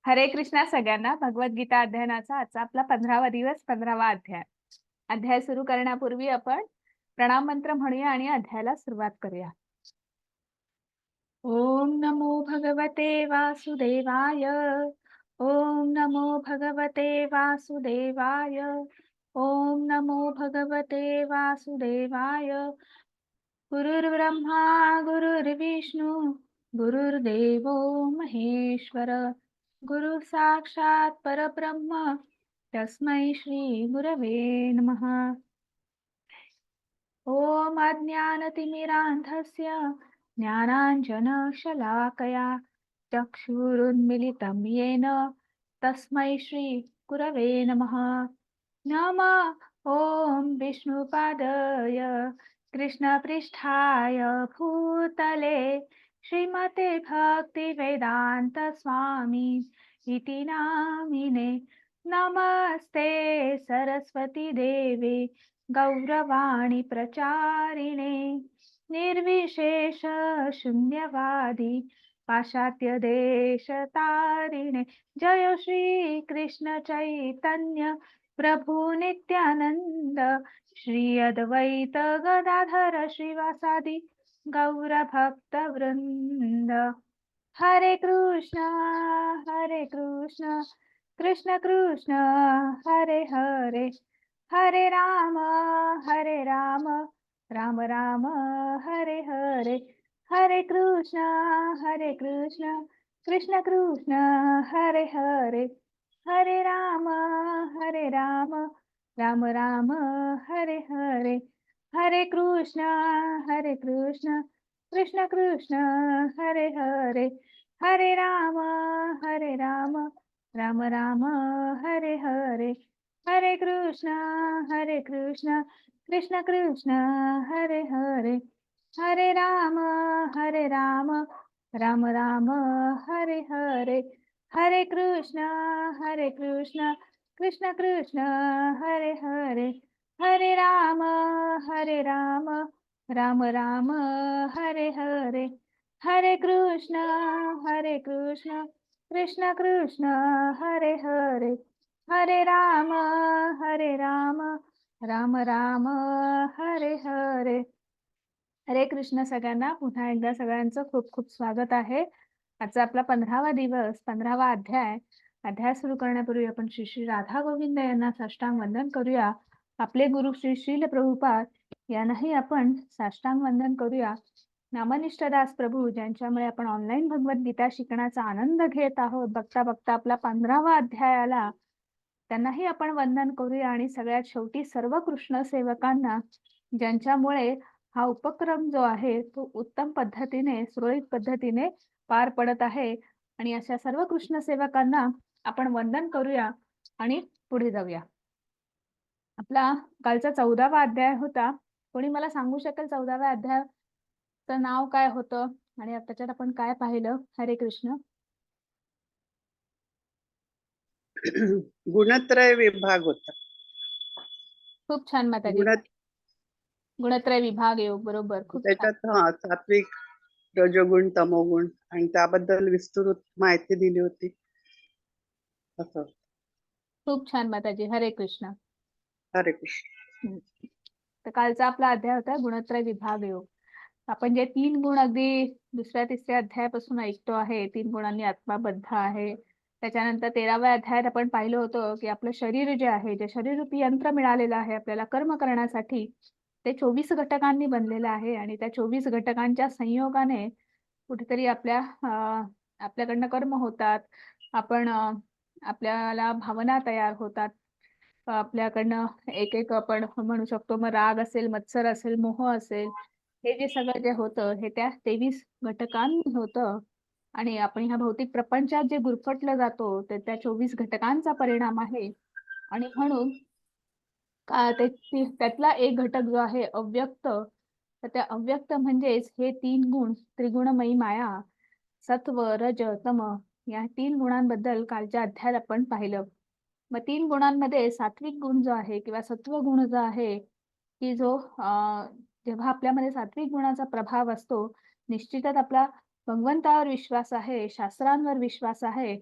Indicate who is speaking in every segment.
Speaker 1: हरे कृष्णा सगळ्यांना. भगवद्गीता अध्ययनाचा आजचा आपला 15वा दिवस, 15वा अध्याय. अध्याय सुरू करण्यापूर्वी आपण प्रणाम मंत्र म्हणूया आणि अध्यायाला सुरुवात करूया. ओम नमो भगवते वासुदेवाय. ओम नमो भगवते वासुदेवाय. ओम नमो भगवते वासुदेवाय. गुरुर्ब्रह्मा गुरुर्विष्णू गुरुर्देवो महेश्वर. गुरु साक्षात परब्रह्म तस्मै श्री गुरवे नमः. ओम अज्ञानतिमिरान्धस्य ज्ञानाञ्जनशलाकया चक्षुरुन्मिलितं येन तस्मै श्री गुरवे नमः. नमः ओम विष्णुपादाय कृष्णपृष्ठाय भूतले श्रीमते भक्तिवेदांत स्वामी इति नामिने. नमस्ते सरस्वती देवे गौरवाणी प्रचारिणे निर्विशेष शून्यवादी पाश्चात्य देश तारिणे. जय श्री कृष्ण चैतन्य प्रभु नित्यानंद श्री अद्वैत गदाधर श्रीवासादि गौर भक्त वृंद. हरे कृष्ण कृष्ण कृष्ण हरे हरे, हरे राम राम राम हरे हरे. हरे कृष्ण कृष्ण कृष्ण हरे हरे, हरे राम राम राम हरे हरे. हरे कृष्ण कृष्ण कृष्ण हरे हरे, हरे राम राम राम हरे हरे. हरे कृष्ण कृष्ण कृष्ण हरे हरे, हरे राम राम राम हरे हरे. हरे कृष्ण कृष्ण कृष्ण हरे हरे, हरे राम राम राम हरे हरे. हरे कृष्ण कृष्ण कृष्ण हरे हरे, हरे राम राम राम हरे हरे. हरे कृष्ण सगळ्यांना. पुन्हा एकदा सगळ्यांचं खूप खूप स्वागत आहे. आजचा आपला 15वा दिवस, 15वा अध्याय. अध्याय सुरू करण्यापूर्वी आपण श्री श्री राधा गोविंद यांना साष्टांग वंदन करूया. आपले गुरु श्री श्रील प्रभुपाद यांनाही आपण साष्टांग वंदन करूया. नामनिष्ठ दास प्रभू ज्यांच्यामुळे आपण ऑनलाईन भगवद्गीता शिकण्याचा आनंद घेत आहोत, बघता बघता आपला 15वा अध्याय आला, त्यांनाही आपण वंदन करूया. आणि सगळ्यात शेवटी सर्व कृष्ण सेवकांना ज्यांच्यामुळे हा उपक्रम जो आहे तो उत्तम पद्धतीने, सुरळीत पद्धतीने पार पडत आहे, आणि अशा सर्व कृष्ण सेवकांना आपण वंदन करूया आणि पुढे जाऊया. आपला कालचा 14वा अध्याय होता. कोणी मला सांगू शकेल 14व्या अध्यायाचं नाव काय होतं आणि त्याच्यात आपण काय पाहिलं? हरे कृष्ण.
Speaker 2: गुणत्रय विभाग होता.
Speaker 1: खूप छान माताजी. गुणत्रय विभाग योग, बरोबर. खूप
Speaker 2: त्याच्यात सात्विक, रजोगुण, तमोगुण आणि त्याबद्दल विस्तृत माहिती दिली होती. असं.
Speaker 1: खूप छान माताजी. हरे कृष्ण.
Speaker 2: हरे कृष्ण.
Speaker 1: तर कालचा आपला अध्याय होता गुणत्रय विभाग योग. आपण जे 3 गुण अगदी दुसऱ्या तिसऱ्या अध्यायापासून ऐकतो आहे, 3 गुणांनी आत्मा बद्ध आहे. त्याच्यानंतर 13व्या अध्यायात आपण पाहिलं होतं की आपलं शरीर जे आहे, जे शरीररूपी यंत्र मिळालेलं आहे आपल्याला कर्म करण्यासाठी, ते 24 घटकांनी बनलेलं आहे. आणि त्या 24 घटकांच्या संयोगाने कुठेतरी आपल्याकडनं कर्म होतात. आपल्याला भावना तयार होतात. आपल्याकडनं एक एक आपण म्हणू शकतो, मग राग असेल, मत्सर असेल, मोह असेल, हे जे सगळं जे होतं हे त्या 23 घटकांनी होतं. आणि आपण ह्या भौतिक प्रपंचात जे गुरफटलं जातो ते त्या 24 घटकांचा परिणाम आहे. आणि म्हणून त्यातला एक घटक जो आहे अव्यक्त, तर त्या अव्यक्त म्हणजेच हे 3 गुण, त्रिगुणमयी माया, सत्व, रज, तम, या 3 गुणांबद्दल कालच्या अध्यायात आपण पाहिलं. मग 3 गुणांमध्ये सात्विक गुण जो आहे किंवा सत्व गुण जो आहे, की जो जेव्हा आपल्यामध्ये सात्विक गुणाचा प्रभाव असतो, निश्चितच आपला भगवंतावर विश्वास आहे, शास्त्रांवर विश्वास आहे,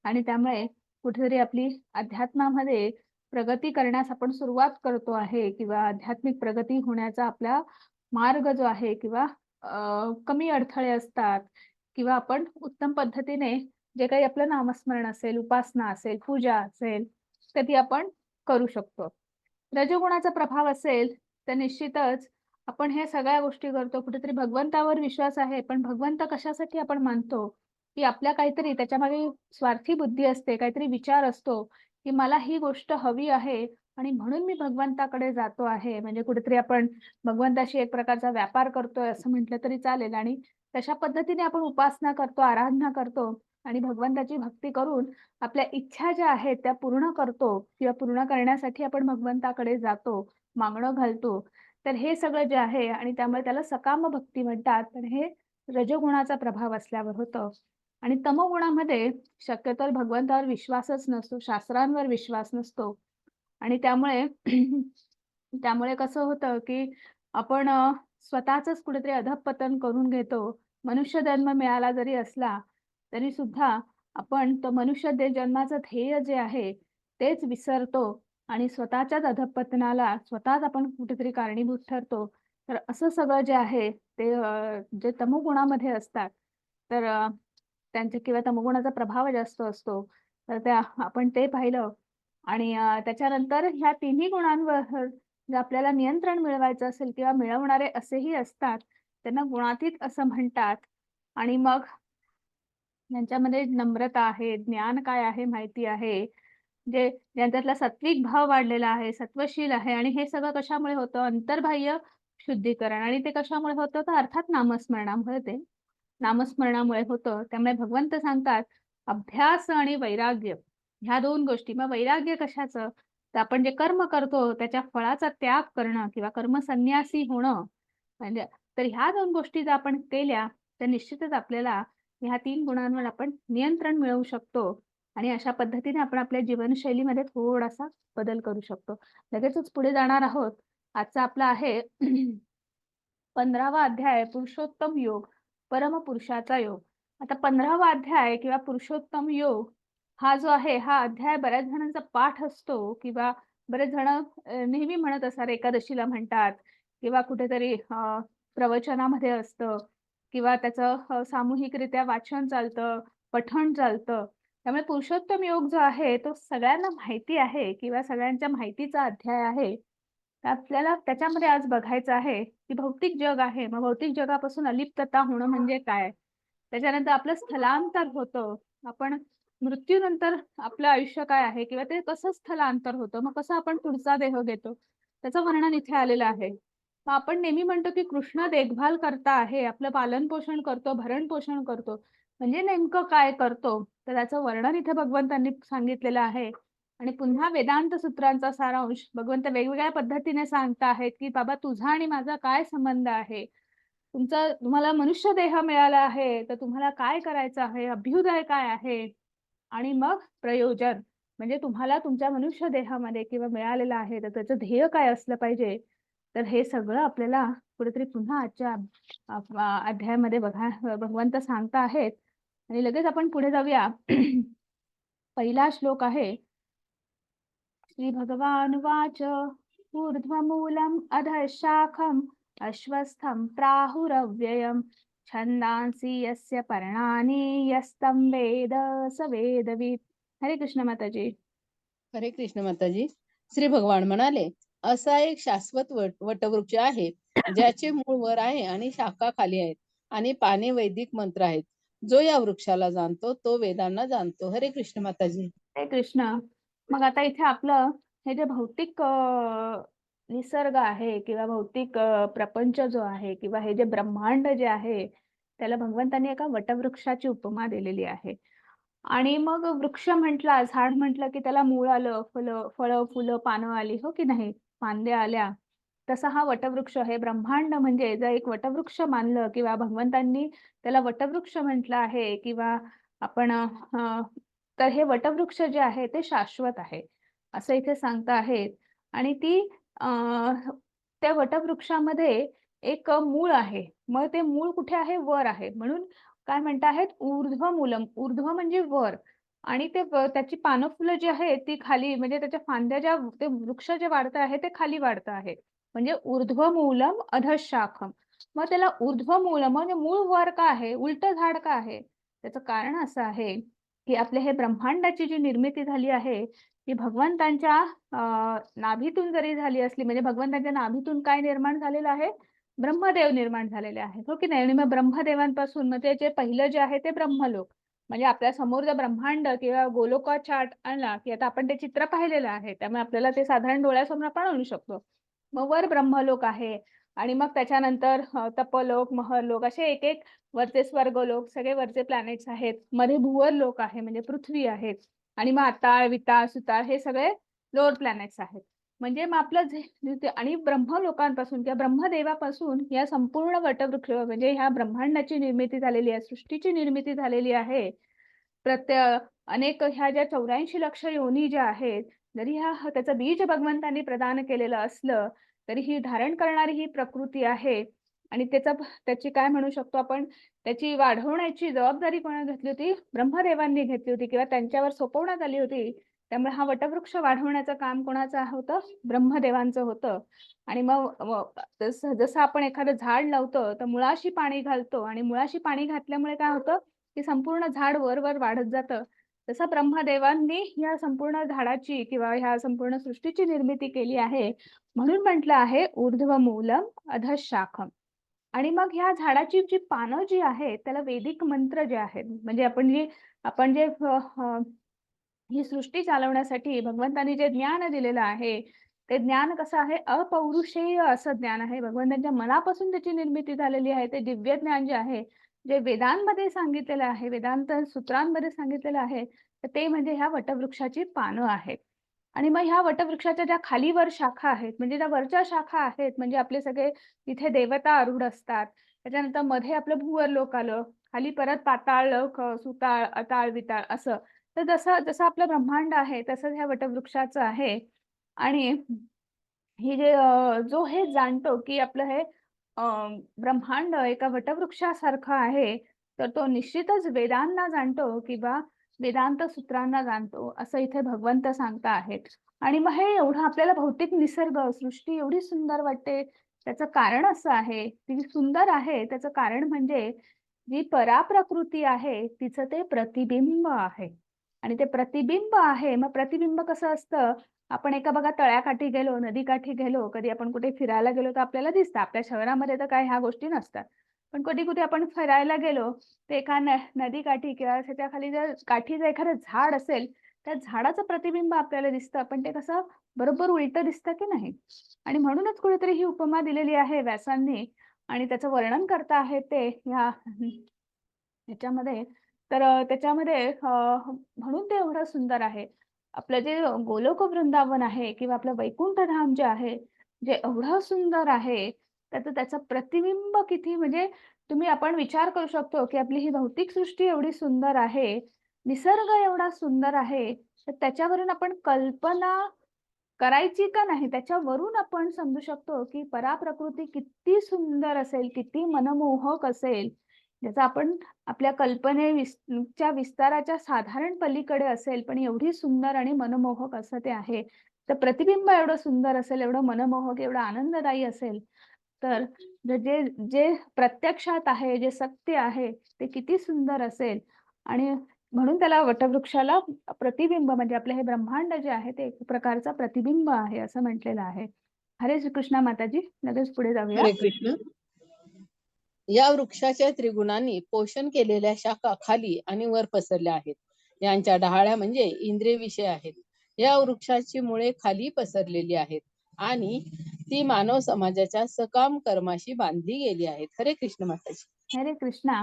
Speaker 1: आणि त्यामुळे कुठेतरी आपली अध्यात्मामध्ये प्रगती करण्यास आपण सुरुवात करतो आहे किंवा आध्यात्मिक प्रगती होण्याचा आपला मार्ग जो आहे किंवा कमी अडथळे असतात किंवा आपण उत्तम पद्धतीने जे काही आपलं नामस्मरण असेल, उपासना असेल, पूजा असेल, तर ती आपण करू शकतो. रजोगुणाचा प्रभाव असेल, तर निश्चितच आपण हे सगळ्या गोष्टी करतो. कुठेतरी भगवंतावर विश्वास आहे, पण भगवंत कशासाठी आपण मानतो, की आपल्या काहीतरी त्याच्यामागे स्वार्थी बुद्धी असते, काहीतरी विचार असतो, की मला ही गोष्ट हवी आहे आणि म्हणून मी भगवंताकडे जातो आहे. म्हणजे कुठेतरी आपण भगवंताशी एक प्रकारचा व्यापार करतोय असं म्हटलं तरी चालेल आणि तशा पद्धतीने आपण उपासना करतो, आराधना करतो आणि भगवंताची भक्ती करून आपल्या इच्छा ज्या आहेत त्या पूर्ण करतो किंवा पूर्ण करण्यासाठी आपण भगवंताकडे जातो, मागणं घालतो. तर हे सगळं जे आहे आणि त्यामुळे त्याला सकाम भक्ती म्हणतात. पण हे रजोगुणाचा प्रभाव असल्यावर होतं. आणि तमोगुणामध्ये शक्यतो भगवंतावर विश्वासच नसतो, शास्त्रांवर विश्वास नसतो. आणि त्यामुळे त्यामुळे कसं होतं, की आपण स्वतःचंच कुठेतरी अधःपतन करून घेतो. मनुष्य जन्म मिळाला जरी असला, तरी सुद्धा आपण तो मनुष्य जन्माचं ध्येय जे आहे, तेच विसरतो आणि स्वतःच्याच अधःपतनाला स्वतःच आपण कुठेतरी कारणीभूत ठरतो. तर असं सगळं जे आहे, ते जे तमोगुणामध्ये असतात, तर त्यांचे किंवा तमोगुणाचा प्रभाव जास्त असतो. तर त्या आपण ते पाहिलं आणि त्याच्यानंतर ह्या तिन्ही गुणांवर जर आपल्याला नियंत्रण मिळवायचं असेल किंवा मिळवणारे असेही असतात, त्यांना गुणातीत असं म्हणतात. आणि मग यांच्यामध्ये नम्रता आहे, ज्ञान काय आहे माहिती आहे. जे ज्यांच्यातला सात्विक भाव वाढलेला आहे, सत्वशील आहे आणि हे सगळं कशामुळे होतं? अंतर्बाह्य शुद्धीकरण आणि ते कशामुळे होतं? तर अर्थात नामस्मरणामुळे ते. नामस्मरणामुळे होतं. त्यामुळे भगवंत सांगतात, अभ्यास आणि वैराग्य ह्या 2 गोष्टी. मग वैराग्य कशाचं? तर आपण जे कर्म करतो त्याच्या फळाचा त्याग करणं किंवा कर्मसन्न्यासी होणं. म्हणजे तर ह्या 2 गोष्टी जर आपण केल्या, तर निश्चितच आपल्याला ह्या 3 गुणांवर आपण नियंत्रण मिळवू शकतो आणि अशा पद्धतीने आपण आपल्या जीवनशैलीमध्ये थोडासा बदल करू शकतो. लगेचच पुढे जाणार आहोत. आजचा आपला आहे 15वा अध्याय पुरुषोत्तम योग, परमपुरुषाचा योग. आता 15वा अध्याय किंवा पुरुषोत्तम योग हा जो आहे, हा अध्याय बऱ्याच जणांचा पाठ असतो किंवा बरेच जण नेहमी म्हणत असतात एकादशीला म्हणतात किंवा कुठेतरी प्रवचनामध्ये असतं किंवा त्याचं सामूहिकरित्या वाचन चालतं, पठण चालतं. त्यामुळे पुरुषोत्तम योग जो आहे, तो सगळ्यांना माहिती आहे किंवा सगळ्यांच्या माहितीचा अध्याय आहे. तर आपल्याला त्याच्यामध्ये आज बघायचं आहे, की भौतिक जग आहे. मग भौतिक जगापासून अलिप्तता होणं म्हणजे काय? त्याच्यानंतर आपलं स्थलांतर होतं. आपण मृत्यूनंतर आपलं आयुष्य काय आहे किंवा ते कसं स्थलांतर होतं, मग कसं आपण पुढचा देह घेतो, त्याचं वर्णन इथे आलेलं आहे. मग आपण नेहमी म्हणतो, की कृष्ण देखभाल करता आहे, आपलं पालन-पोषण करतो, भरण-पोषण करतो. म्हणजे नेमकं काय करतो? तर त्याचं वर्णन इथे भगवंतांनी सांगितलेलं आहे. आणि पुन्हा वेदांत सूत्रांचा सारांश भगवंत वेगवेगळ्या पद्धतीने सांगत आहेत, की बाबा तुझा आणि माझा काय संबंध आहे? तुम्हाला मनुष्य देह मिळाला आहे, तर तुम्हाला काय करायचं आहे? अभ्युदय काय आहे? आणि मग प्रयोजन. म्हणजे तुम्हाला तुमच्या मनुष्य देहामध्ये किंवा मिळालेलं आहे, तर त्याचं ध्येय काय असलं पाहिजे? तर हे सगळं आपल्याला कुठेतरी पुन्हा आजच्या अध्यायामध्ये भगवंत सांगता आहेत. आणि लगेच आपण पुढे जाऊया. पहिला श्लोक आहे श्रीभगवानुवाच ऊर्ध्वमूलम् अधः शाखम् अश्वस्थं प्राहुरव्ययम् छन्दांसि यस्य पर्णानि यस्तं वेद स वेदवित्. हरे कृष्ण माताजी.
Speaker 3: हरे कृष्ण माताजी. श्री भगवान म्हणाले, असा एक शाश्वत वटवृक्ष आहे, ज्याचे मूळ वर आहे आणि शाखा खाली आहेत आणि पाने वैदिक मंत्र आहेत. जो या वृक्षाला जाणतो तो वेदांना जाणतो. हरे कृष्ण माताजी.
Speaker 1: हरे कृष्ण. मग आता इथे आपलं हे जे भौतिक निसर्ग आहे किंवा भौतिक प्रपंच जो आहे किंवा हे जे ब्रह्मांड जे आहे, त्याला भगवंतांनी एका वटवृक्षाची उपमा दिलेली आहे. आणि मग वृक्ष म्हटला, झाड म्हटलं, की त्याला मूळ आलं, फळं, फुलं, पानं आली, हो की नाही? फांद्या आल्या. तसा हा वटवृक्ष हे ब्रह्मांड म्हणजे जर एक वटवृक्ष मानलं किंवा भगवंतांनी त्याला वटवृक्ष म्हटलं आहे किंवा आपण तर हे वटवृक्ष जे आहे ते शाश्वत आहे, असं इथे सांगता आहेत. आणि ती अ, त्या वटवृक्षामध्ये एक मूळ आहे. मग ते मूळ कुठे आहे? वर आहे. म्हणून काय म्हणत आहेत? ऊर्ध्व मूलम. ऊर्ध्व म्हणजे वर. आणि त्याची पानं फुलं जी आहेत ती खाली म्हणजे त्याच्या फांद्या ज्या ते वृक्ष जे वाढत आहे ते खाली वाढत आहे. म्हणजे ऊर्ध्वमूलम अधःशाखम. मग त्याला ऊर्ध्वमूलम म्हणजे मूळ वर का आहे? उलटं झाड का आहे? त्याचं कारण असं आहे, की आपल्या हे ब्रह्मांडाची जी निर्मिती झाली आहे, ती भगवंतांच्या नाभीतून जरी झाली असली म्हणजे भगवंतांच्या नाभीतून काय निर्माण झालेलं आहे? ब्रह्मदेव निर्माण झालेले आहेत. हो की नाही? आणि मग ब्रह्मदेवांपासून म्हणजे जे पहिलं जे आहे ते ब्रह्मलोक. म्हणजे आपल्या समोर जर ब्रह्मांड किंवा गोलोका चार्ट आणला, की आता आपण ते चित्र पाहिलेलं आहे. त्यामुळे आपल्याला ते साधारण डोळ्यासमोर आपण आणू शकतो. मग वर ब्रह्मलोक आहे आणि मग त्याच्यानंतर तपलोक, महरलोक असे एक-एक वरचे स्वर्गलोक, सगळे वरचे प्लॅनेट्स आहेत. मध्ये भुवरलोक आहे म्हणजे पृथ्वी आहे आणि मग आताळ, विताळ, सुताळ हे सगळे लोअर प्लॅनेट्स आहेत. म्हणजे मग आपलं जे आणि ब्रह्मलोकांपासून किंवा ब्रह्मदेवापासून या संपूर्ण वटवृक्ष म्हणजे ह्या ब्रह्मांडाची निर्मिती झालेली आहे, सृष्टीची निर्मिती झालेली आहे. अनेक ह्या ज्या 84 लक्ष योनी ज्या आहेत, जरी त्याचं बीज भगवंतांनी प्रदान केलेलं असलं, तरी ही धारण करणारी ही प्रकृती आहे आणि त्याची काय म्हणू शकतो आपण, त्याची वाढवण्याची जबाबदारी कोणी घेतली होती? ब्रह्मदेवांनी घेतली होती किंवा त्यांच्यावर सोपवण्यात आली होती. त्यामुळे हा वटवृक्ष वाढवण्याचं काम कोणाचं होतं? ब्रह्मदेवांचं होतं. आणि मग जसं जसं आपण एखादं झाड लावतो, तर मुळाशी पाणी घालतो आणि मुळाशी पाणी घातल्यामुळे काय होतं? की संपूर्ण झाड वर-वर वाढत जातं. तसं ब्रह्मदेवांनी ह्या संपूर्ण झाडाची किंवा ह्या संपूर्ण सृष्टीची निर्मिती केली आहे. म्हणून म्हटलं आहे ऊर्ध्वमूलम अधःशाखम. आणि मग ह्या झाडाची जी पानं जी आहेत, त्याला वैदिक मंत्र जे आहेत, म्हणजे आपण जे ही सृष्टी चालवण्यासाठी भगवंतांनी जे ज्ञान दिलेलं आहे, ते ज्ञान कसं आहे? अपौरुषेय असं ज्ञान आहे. भगवंतांच्या मनापासून त्याची निर्मिती झालेली आहे. ते दिव्य ज्ञान जे आहे, जे वेदांमध्ये सांगितलेलं आहे, वेदांत सूत्रांमध्ये सांगितलेलं आहे, तर ते म्हणजे ह्या वटवृक्षाची पानं आहेत. आणि मग ह्या वटवृक्षाच्या ज्या खालीवर शाखा आहेत, म्हणजे ज्या वरच्या शाखा आहेत, म्हणजे आपले सगळे तिथे देवता आरूढ असतात. त्याच्यानंतर मध्ये आपलं भुवरलोक आलं, खाली परत पाताळ लोक, सुताळ, अताळ, विताळ असं. तर जसं जसं आपलं ब्रह्मांड आहे, तसंच ह्या वटवृक्षाचं आहे. आणि हे जो हे जाणतो, की आपलं हे अ, ब्रह्मांड एका वटवृक्षासारखं आहे, तर तो निश्चितच वेदांना जाणतो किंवा वेदांत सूत्रांना जाणतो, असं इथे भगवंत सांगता आहेत. आणि मग हे एवढं आपल्याला भौतिक निसर्ग, सृष्टी एवढी सुंदर वाटते, त्याचं कारण असं आहे, ती सुंदर आहे त्याचं कारण म्हणजे जी पराप्रकृती आहे, तिचं ते प्रतिबिंब आहे. आणि ते प्रतिबिंब आहे, मग प्रतिबिंब कसं असतं? आपण एका बघा तळ्याकाठी गेलो, नदीकाठी गेलो, कधी आपण कुठे फिरायला गेलो तर आपल्याला दिसतं. आपल्या शहरामध्ये तर काय ह्या गोष्टी नसतात. पण कधी-कुठे आपण फिरायला गेलो, तर एका नदीकाठी किंवा त्याच्या खाली जर काठी जर एखादं झाड असेल, त्या झाडाचं प्रतिबिंब आपल्याला दिसतं. पण ते कसं बरोबर उलटं दिसतं की नाही? आणि म्हणूनच कुठेतरी ही उपमा दिलेली आहे व्यासांनी आणि त्याचं वर्णन करता आहे ते ह्याच्यामध्ये. तर त्याच्यामध्ये म्हणून ते एवढं सुंदर आहे. आपलं जे गोलोक वृंदावन आहे किंवा आपलं वैकुंठ धाम जे आहे, जे एवढं सुंदर आहे, त्याचं प्रतिबिंब किती म्हणजे आपण विचार करू शकतो, की आपली ही भौतिक सृष्टी एवढी सुंदर आहे, निसर्ग एवढा सुंदर आहे, तर त्याच्यावरून आपण कल्पना करायची का नाही? त्याच्यावरून आपण समजू शकतो, की पराप्रकृती किती सुंदर असेल, किती मनमोहक असेल, ज्याचा आपण आपल्या च्या विस्ताराच्या साधारण पलीकडे असेल, पण एवढी सुंदर आणि मनमोहक असं ते आहे. तर प्रतिबिंब एवढं सुंदर असेल, एवढं मनमोहक, एवढं आनंददायी असेल, तर जे जे प्रत्यक्षात आहे, जे सत्य आहे, ते किती सुंदर असेल आणि म्हणून त्याला वटवृक्षाला प्रतिबिंब म्हणजे आपलं हे ब्रह्मांड जे आहे, ते एक प्रकारचा प्रतिबिंब आहे, असं म्हटलेलं आहे. हरे श्रीकृष्ण माताजी. लगेच पुढे जाऊया.
Speaker 3: हरे कृष्ण. या वृक्षाच्या त्रिगुणांनी पोषण केलेल्या शाखा खाली आणि वर पसरल्या आहेत. यांच्या डहाळ्या म्हणजे इंद्रिय विषय आहेत. या वृक्षाची मुळे खाली पसरलेली आहेत आणि ती मानव समाजाच्या सकाम कर्माशी बांधली गेली आहेत. हरे कृष्ण माताजी.
Speaker 1: हरे कृष्णा.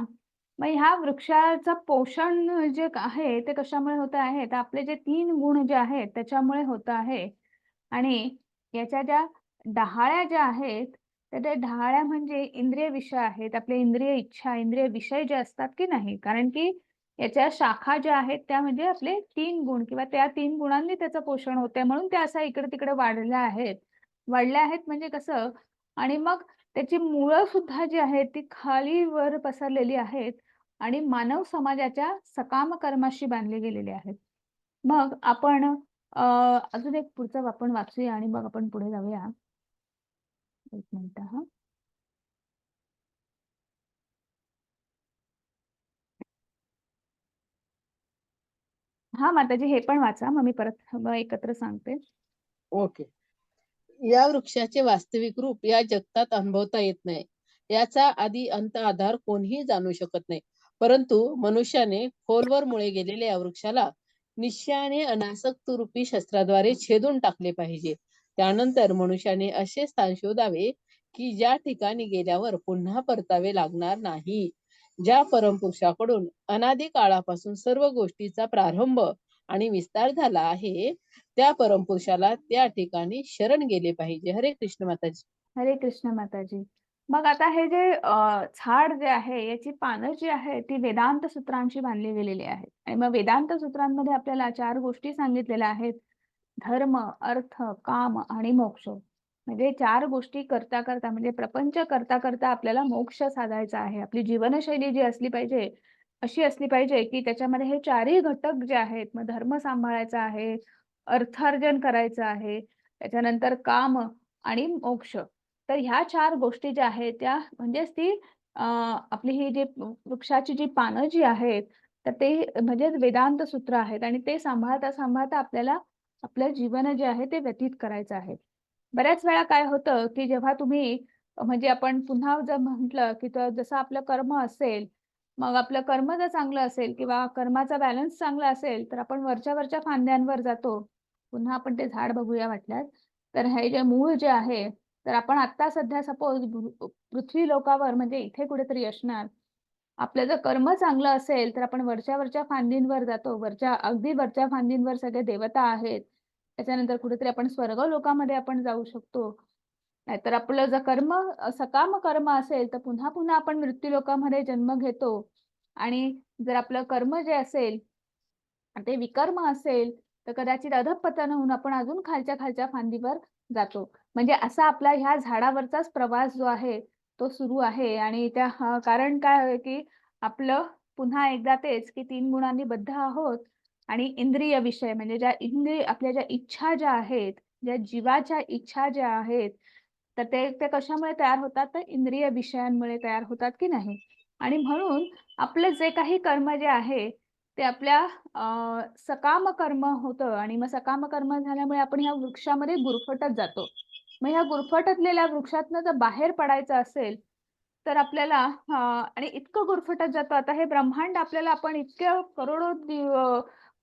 Speaker 1: मग ह्या वृक्षाचं पोषण जे आहे ते कशामुळे होत आहे? तर आपले जे 3 गुण जे आहेत त्याच्यामुळे होत आहे. आणि याच्या ज्या डहाळ्या ज्या आहेत, तर त्या डहाळ्या म्हणजे इंद्रिय विषय आहेत. आपले इंद्रिय इच्छा, इंद्रिय विषय जे असतात की नाही. कारण की याच्या शाखा ज्या आहेत त्या म्हणजे आपले 3 गुण किंवा त्या 3 गुणांनी त्याचं पोषण होते. म्हणून त्या अशा इकडे-तिकडे वाढल्या आहेत. वाढल्या आहेत म्हणजे कसं? आणि मग त्याची मुळं सुद्धा जी आहेत ती खाली वर पसरलेली आहेत आणि मानव समाजाच्या सकाम कर्माशी बांधले गेलेले आहेत. मग आपण अजून एक पुढचं आपण वाचूया आणि मग आपण पुढे जाऊया. एक मिनिट हा. हा माताजी, हे पण वाचा, मग मी परत मग एकत्र सांगते.
Speaker 3: ओके. या वृक्षाचे वास्तविक रूप या जगतात अनुभवता येत नाही. याचा आदी अंत आधार कोणीही जाणू शकत नाही. परंतु मनुष्याने खोलवर मुळे गेलेल्या या वृक्षाला निश्चयाने अनासक्त रूपी शस्त्राद्वारे छेदून टाकले पाहिजे. त्यानंतर मनुष्याने असे स्थान शोधावे की ज्या ठिकाणी गेल्यावर पुन्हा परतावे लागणार नाही. ज्या परमपुरुषाकडून अनादी काळापासून सर्व गोष्टीचा प्रारंभ आणि विस्तार झाला आहे, त्या परमपुरुषाला त्या ठिकाणी शरण गेले पाहिजे. हरे कृष्ण माताजी.
Speaker 1: हरे कृष्ण माताजी. मग आता हे जे झाड जे आहे याची पानं जी आहे ती वेदांत सूत्रांशी बांधली गेलेली आहेत. आणि मग वेदांत सूत्रांमध्ये आपल्याला 4 गोष्टी सांगितलेल्या आहेत. धर्म, अर्थ, काम आणि मोक्ष. म्हणजे 4 गोष्टी करता करता, म्हणजे प्रपंच करता करता आपल्याला मोक्ष साधायचा आहे. आपली जीवनशैली जी असली पाहिजे अशी असली पाहिजे की त्याच्यामध्ये हे 4ही घटक जे आहेत, मग धर्म सांभाळायचा आहे, अर्थार्जन करायचं आहे, त्याच्यानंतर काम आणि मोक्ष. तर ह्या 4 गोष्टी ज्या आहेत त्या म्हणजेच ती आपली ही जी वृक्षाची जी पानं जी आहेत, तर ते म्हणजे वेदांत सूत्र आहेत आणि ते सांभाळता सांभाळता आपल्याला आपलं जीवन जे आहे ते व्यतीत करायचं आहे. बऱ्याच वेळा काय होतं, की जेव्हा तुम्ही म्हणजे आपण पुन्हा जर म्हटलं, की जसं आपलं कर्म असेल, मग आपलं कर्म जर चांगलं असेल किंवा कर्माचा बॅलन्स चांगला असेल, तर आपण वरच्या फांद्यांवर जातो. पुन्हा आपण ते झाड बघूया वाटल्यास. तर हे जे मूळ जे आहे, तर आपण आत्ता सध्या सपोज पृथ्वी लोकावर म्हणजे इथे कुठेतरी असणार. आपलं जर कर्म चांगलं असेल, तर आपण वरच्या फांदींवर जातो. अगदी वरच्या फांदींवर सगळे देवता आहेत. त्याच्यानंतर कुठेतरी आपण स्वर्ग लोकामध्ये आपण जाऊ शकतो. नाहीतर आपलं जर कर्म सकाम कर्म असेल, तर पुन्हा आपण मृत्यू लोकामध्ये जन्म घेतो. आणि जर आपलं कर्म जे असेल ते विकर्म असेल, तर कदाचित अधःपतन होऊन आपण अजून खालच्या फांदीवर जातो. म्हणजे असा आपला ह्या झाडावरचाच प्रवास जो आहे, तो सुरू आहे. आणि कारण काय आहे, की आपलं पुन्हा एकदा तेच, की 3 गुणांनी बद्ध आहोत आणि इंद्रिय विषय म्हणजे आपल्या ज्या इच्छा ज्या आहेत, ज्या जीवाच्या इच्छा ज्या आहेत, तर ते कशामुळे तयार होतात? तर इंद्रिय विषयांमुळे तयार होतात की नाही? आणि म्हणून आपलं जे काही कर्म जे आहे, ते आपल्या सकाम कर्म होतं आणि मग सकाम कर्म झाल्यामुळे आपण ह्या वृक्षामध्ये गुरफटत जातो. मग ह्या गुरफटलेल्या वृक्षातनं जर बाहेर पडायचं असेल, तर आपल्याला आणि इतकं गुरफटत जातो. आता हे ब्रह्मांड आपल्याला आपण इतक्या करोडो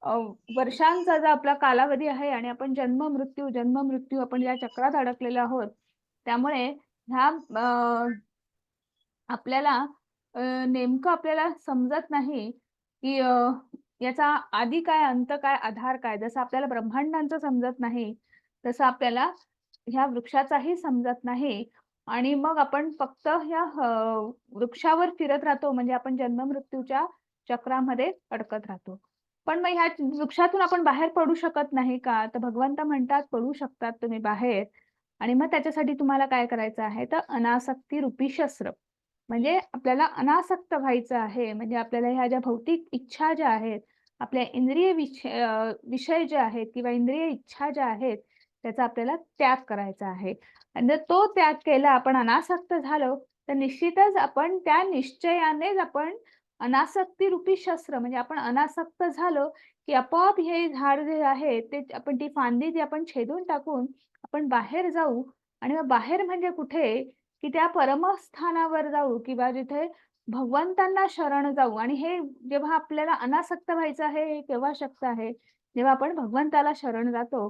Speaker 1: अ, वर्षांचा जो आपला कालावधी आहे आणि आपण जन्म-मृत्यू आपण या चक्रात अडकलेलो आहोत. त्यामुळे ह्या आपल्याला नेमकं आपल्याला समजत नाही, की याचा आदी काय, अंत काय, आधार काय? जसं आपल्याला ब्रह्मांडाचं समजत नाही, तसं आपल्याला ह्या वृक्षाचाही समजत नाही. आणि मग आपण फक्त ह्या वृक्षावर फिरत राहतो, म्हणजे आपण जन्म-मृत्यूच्या चक्रामध्ये अडकत राहतो. पण मग ह्या वृक्षातून आपण बाहेर पडू शकत नाही का? तर भगवंत म्हणतात, "पडू शकतात तुम्ही बाहेर." आणि मग त्याच्यासाठी तुम्हाला काय करायचं आहे? तर अनासक्ती रूपी शस्त्र. म्हणजे आपल्याला अनासक्त व्हायचं आहे. म्हणजे आपल्याला ह्या ज्या भौतिक इच्छा ज्या आहेत, आपल्या इंद्रिय विषय जे आहेत किंवा इंद्रिय इच्छा ज्या आहेत, त्याचा आपल्याला त्याग करायचा आहे. आणि जर तो त्याग केला, आपण अनासक्त झालो, तर निश्चितच आपण त्या निश्चयानेच आपण अनासक्ती रूपी शस्त्र म्हणजे आपण अनासक्त झालो, की आपोआप हे झाड जे आहे, ते आपण ती फांदी जी आपण छेदून टाकून आपण बाहेर जाऊ. आणि मग बाहेर म्हणजे कुठे? की त्या परमस्थानावर जाऊ किंवा जिथे भगवंतांना शरण जाऊ. आणि हे जेव्हा आपल्याला अनासक्त व्हायचं आहे, हे केव्हा शक्य आहे? जेव्हा आपण भगवंताला शरण जातो.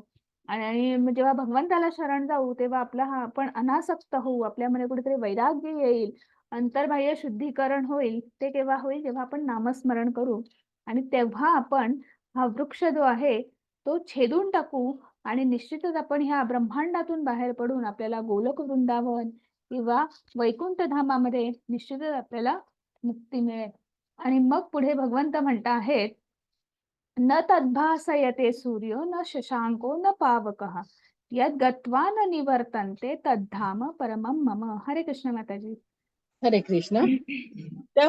Speaker 1: आणि मग जेव्हा भगवंताला शरण जाऊ, तेव्हा आपण अनासक्त होऊ. आपल्यामध्ये कुठेतरी वैराग्य येईल, अंतर्बाह्य शुद्धीकरण होईल. ते केव्हा होईल? जेव्हा आपण नामस्मरण करू. आणि तेव्हा आपण हा वृक्ष जो आहे, तो छेदून टाकू आणि निश्चितच आपण ह्या ब्रह्मांडातून बाहेर पडून आपल्याला गोलोक वृंदावन किंवा वैकुंठ धामामध्ये निश्चितच आपल्याला मुक्ती मिळेल. आणि मग पुढे भगवंत म्हणत आहेत, "न तद्भासयते सूर्यो न शशांको न पावकः यद् गत्वा न निवर्तन्ते तद्धाम परमं मम." हरे कृष्ण माताजी.
Speaker 3: हरे कृष्ण. त्या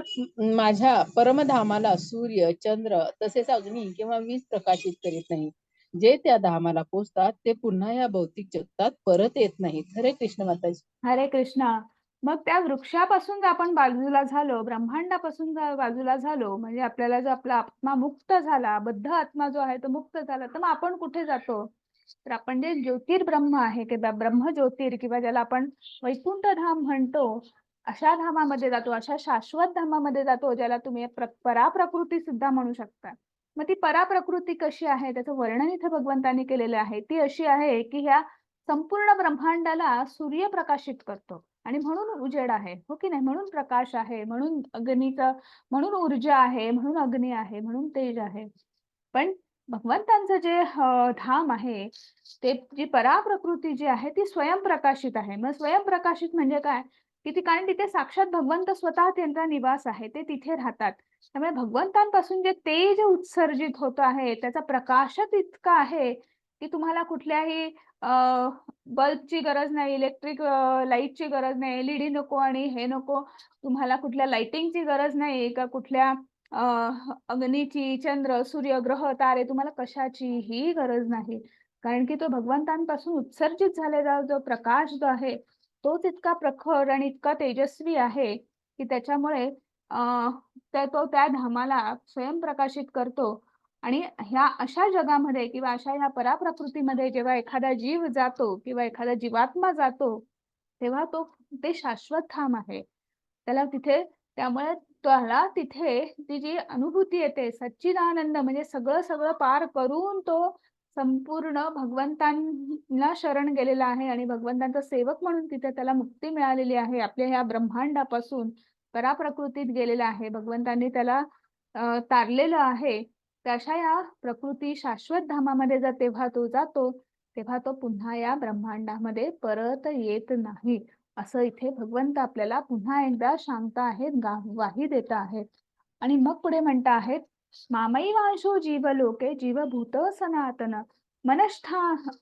Speaker 3: माझ्या परमधामाला सूर्य, चंद्र तसेच अग्नी किंवा वीज प्रकाशित करीत नाही. जे त्या धामाला पोचतात ते पुन्हा या भौतिक जगतात परत येत नाहीत. हरे कृष्ण माताजी.
Speaker 1: हरे कृष्णा. मग त्या वृक्षापासून जर आपण बाजूला झालो, ब्रह्मांडापासून जर बाजूला झालो, म्हणजे आपल्याला जर आपला आत्मा मुक्त झाला, बद्ध आत्मा जो आहे तो मुक्त झाला, तर मग आपण कुठे जातो? तर आपण जे ज्योतिर्ब्रह्म आहे किंवा ब्रह्मज्योतिर किंवा ज्याला आपण वैकुंठ धाम म्हणतो, अशा धामामध्ये जातो, अशा शाश्वत धामामध्ये जातो, ज्याला तुम्ही पराप्रकृती सुद्धा म्हणू शकता. मग ती पराप्रकृती कशी आहे त्याचं वर्णन इथे भगवंतांनी केलेलं आहे. ती अशी आहे की ह्या संपूर्ण ब्रह्मांडाला सूर्य प्रकाशित करतो आणि म्हणून उजेड आहे, हो की नाही? म्हणून प्रकाश आहे, म्हणून अग्नीचं, म्हणून ऊर्जा आहे, म्हणून अग्नी आहे, म्हणून तेज आहे. पण भगवंतांचं जे धाम आहे, ते जी पराप्रकृती जी आहे ती स्वयंप्रकाशित आहे. मग स्वयंप्रकाशित म्हणजे काय? की ती, कारण तिथे साक्षात भगवंत स्वतः त्यांचा निवास आहे, ते तिथे राहतात. त्यामुळे भगवंतांपासून जे तेज उत्सर्जित होत आहे, त्याचा प्रकाशच इतका आहे की तुम्हाला कुठल्याही बल्बची गरज नाही, इलेक्ट्रिक लाईटची गरज नाही, एलईडी नको आणि हे नको, तुम्हाला कुठल्या लाइटिंगची गरज नाही का कुठल्या अग्नीची, चंद्र, सूर्य, ग्रह, तारे, तुम्हाला कशाचीही गरज नाही. कारण की तो भगवंतांपासून उत्सर्जित झालेला जो प्रकाश जो आहे, तोच इतका प्रखर आणि इतका तेजस्वी आहे की त्याच्यामुळे तो त्या धामाला स्वयंप्रकाशित करतो. आणि ह्या अशा जगामध्ये किंवा अशा ह्या पराप्रकृतीमध्ये जेव्हा एखादा जीव जातो किंवा एखादा जीवात्मा जातो, तेव्हा ते शाश्वत धाम आहे. त्याला तिथे, त्यामुळे त्याला तिथे ती जी अनुभूती येते, सच्चिदानंद, म्हणजे सगळं सगळं पार करून तो संपूर्ण भगवंतांना शरण गेलेला आहे आणि भगवंतांचा सेवक म्हणून तिथे त्याला मुक्ती मिळालेली आहे. आपल्या ह्या ब्रह्मांडापासून पराप्रकृतीत गेलेला आहे. भगवंतांनी त्याला तारलेलं आहे. तर अशा या प्रकृती शाश्वत धामामध्ये जर तेव्हा तो जातो, तेव्हा तो पुन्हा या ब्रह्मांडामध्ये परत येत नाही. असं इथे भगवंत आपल्याला पुन्हा एकदा सांगता आहेत, ग्वाही देत आहेत. आणि मग पुढे म्हणता आहेत, मामैवांशो जीवलोके जीवभूत सनातन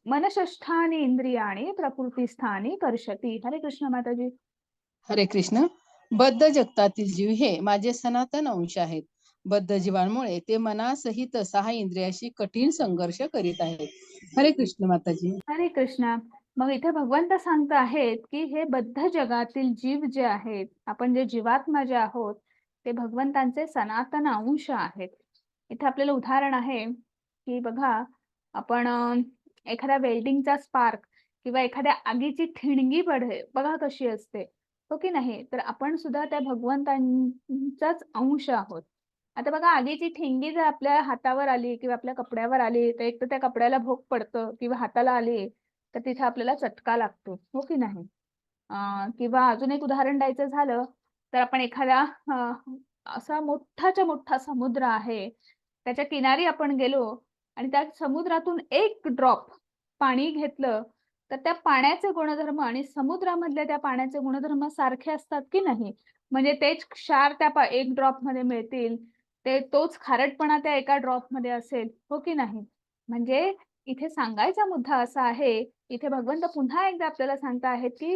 Speaker 1: मनशष्ठानी इंद्रियाणी प्रकृतीस्थानी कर्षती. हरे कृष्ण माताजी.
Speaker 3: हरे कृष्ण. बद्ध जगतातील जीव हे माझे सनातन अंश आहेत. बद्ध जीवांमुळे ते मनासहित 6 इंद्रियाशी कठीण संघर्ष करीत आहेत. हरे कृष्ण माताजी.
Speaker 1: हरे कृष्णा. मग इथे भगवंत सांगत आहेत की हे बद्ध जगातील जीव जे आहेत, आपण जे जीवात्मा जे आहोत, ते भगवंतांचे सनातन अंश आहेत. इथे आपल्याला उदाहरण आहे की बघा, आपण एखाद्या वेल्डिंगचा स्पार्क किंवा एखाद्या आगीची ठिणगी बघा कशी असते, हो की नाही? तर आपण सुद्धा त्या भगवंतांचाच अंश आहोत. आता बघा, आगीची ठिणगी जर आपल्या हातावर आली किंवा आपल्या कपड्यावर आली, तर एक तर त्या कपड्याला भोग पडतं, किंवा हाताला आली तर तिथे आपल्याला चटका लागतो, हो की नाही? किंवा अजून एक उदाहरण द्यायचं झालं तर आपण एखाद्या असा मोठाच्या मोठा समुद्र आहे, त्याच्या किनारी आपण गेलो आणि त्या समुद्रातून एक ड्रॉप पाणी घेतलं, तर त्या पाण्याचे गुणधर्म आणि समुद्रामधल्या त्या पाण्याचे गुणधर्म सारखे असतात की नाही? म्हणजे तेच क्षार त्या एक ड्रॉप मध्ये मिळतील, तोच खारटपणा त्या एका ड्रॉप मध्ये असेल, हो की नाही? म्हणजे इथे सांगायचा मुद्दा असा आहे, इथे भगवंत पुन्हा एकदा आपल्याला सांगता आहेत की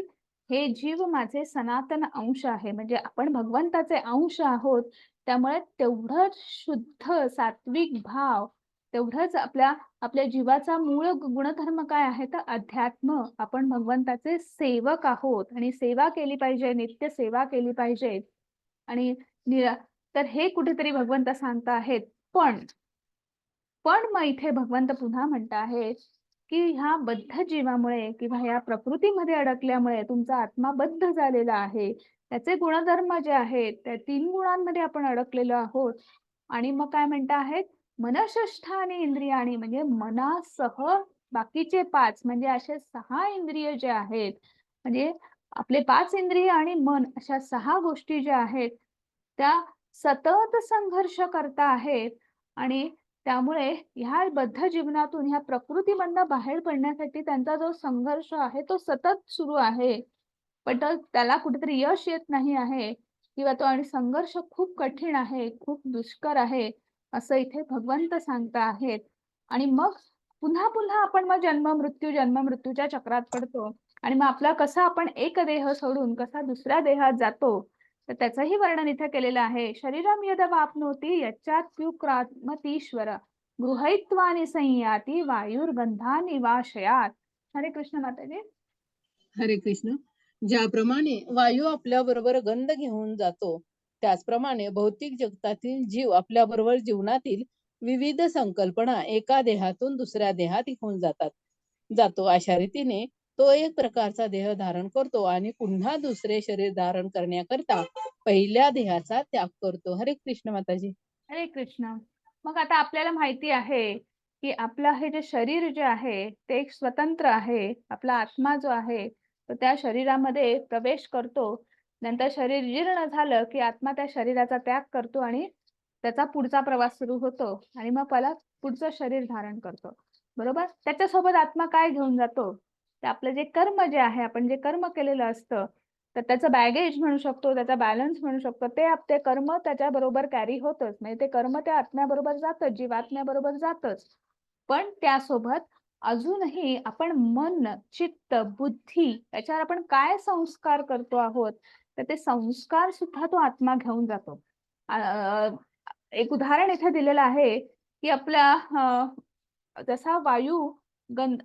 Speaker 1: हे जीव माझे सनातन अंश आहे. म्हणजे आपण भगवंताचे अंश आहोत. त्यामुळे तेवढंच शुद्ध सात्विक भाव, तेवढंच आपल्या जीवाचा मूळ गुणधर्म काय आहे, तर अध्यात्म. आपण भगवंताचे सेवक आहोत आणि सेवा केली पाहिजे, नित्य सेवा केली पाहिजे. आणि तर हे कुठेतरी भगवंत सांगता आहेत. पण मग इथे भगवंत पुन्हा म्हणत आहेत की ह्या बद्ध जीवामुळे किंवा ह्या प्रकृतीमध्ये अडकल्यामुळे तुमचा आत्मा बद्ध झालेला आहे. त्याचे गुणधर्म जे आहेत, त्या 3 गुणांमध्ये आपण अडकलेलो आहोत. आणि मग काय म्हणता आहेत, मनशष्ठानी इंद्रियाणी, म्हणजे मनासह बाकीचे 5, म्हणजे असे 6 इंद्रिय जे आहेत, म्हणजे आपले 5 इंद्रिय आणि मन, अशा 6 गोष्टी ज्या आहेत, त्या सतत संघर्ष करता आहेत. आणि त्यामुळे ह्या बद्ध जीवनातून, ह्या प्रकृतीमधनं बाहेर पडण्यासाठी त्यांचा जो संघर्ष आहे तो सतत सुरू आहे. पण त्याला कुठेतरी यश येत नाही आहे, किंवा तो आणि संघर्ष खूप कठीण आहे, खूप दुष्कर आहे, असं इथे भगवंत सांगता आहेत. आणि मग पुन्हा पुन्हा आपण मग जन्म मृत्यूच्या चक्रात पडतो. आणि मग आपला कसा आपण एक देह सोडून कसा दुसऱ्या देहात जातो, तर त्याचंही वर्णन इथे केलेलं आहे. शरीरम यद वाप्नोति यच्चाप्युक्रामतीश्वर गृहीत्वानि संयाति वायुर्गंधानि वाशयात. हरे कृष्ण माताजी.
Speaker 3: हरे कृष्ण. ज्याप्रमाणे वायू आपल्या बरोबर गंध घेऊन जातो, त्याचप्रमाणे भौतिक जगतातील जीव आपल्या बरोबर जीवनातील विविध संकल्पना एका देहातून दुसऱ्या देहात घेऊन जातो. अशा रीतीने तो एक प्रकारचा देह धारण करतो आणि पुन्हा दुसरे शरीर धारण करण्याकरता पहिल्या देहाचा त्याग करतो. हरे कृष्ण माताजी.
Speaker 1: हरे कृष्ण. मग आता आपल्याला माहिती आहे की आपलं हे जे शरीर जे आहे ते एक स्वतंत्र आहे. आपला आत्मा जो आहे तो त्या शरीरामध्ये प्रवेश करतो. नंतर शरीर जीर्ण झालं की आत्मा त्या शरीराचा त्याग करतो आणि त्याचा पुढचा प्रवास सुरू होतो आणि मग त्याला पुढचं शरीर धारण करतो. बरोबर. त्याच्यासोबत आत्मा काय घेऊन जातो? ते आपलं जे कर्म जे आहे, आपण जे कर्म केलेलं असतं तर त्याचं बॅगेज म्हणू शकतो, त्याचा बॅलन्स म्हणू शकतो. ते कर्म त्याच्याबरोबर कॅरी होतच. म्हणजे ते कर्म त्या आत्म्याबरोबर जातच, जीवात्म्याबरोबर जातच. पण त्यासोबत अजूनही आपण मन, चित्त, बुद्धी याच्यावर आपण काय संस्कार करतो आहोत, तर ते संस्कार सुद्धा तो आत्मा घेऊन जातो. एक उदाहरण इथे दिलेलं आहे, की जसा वायू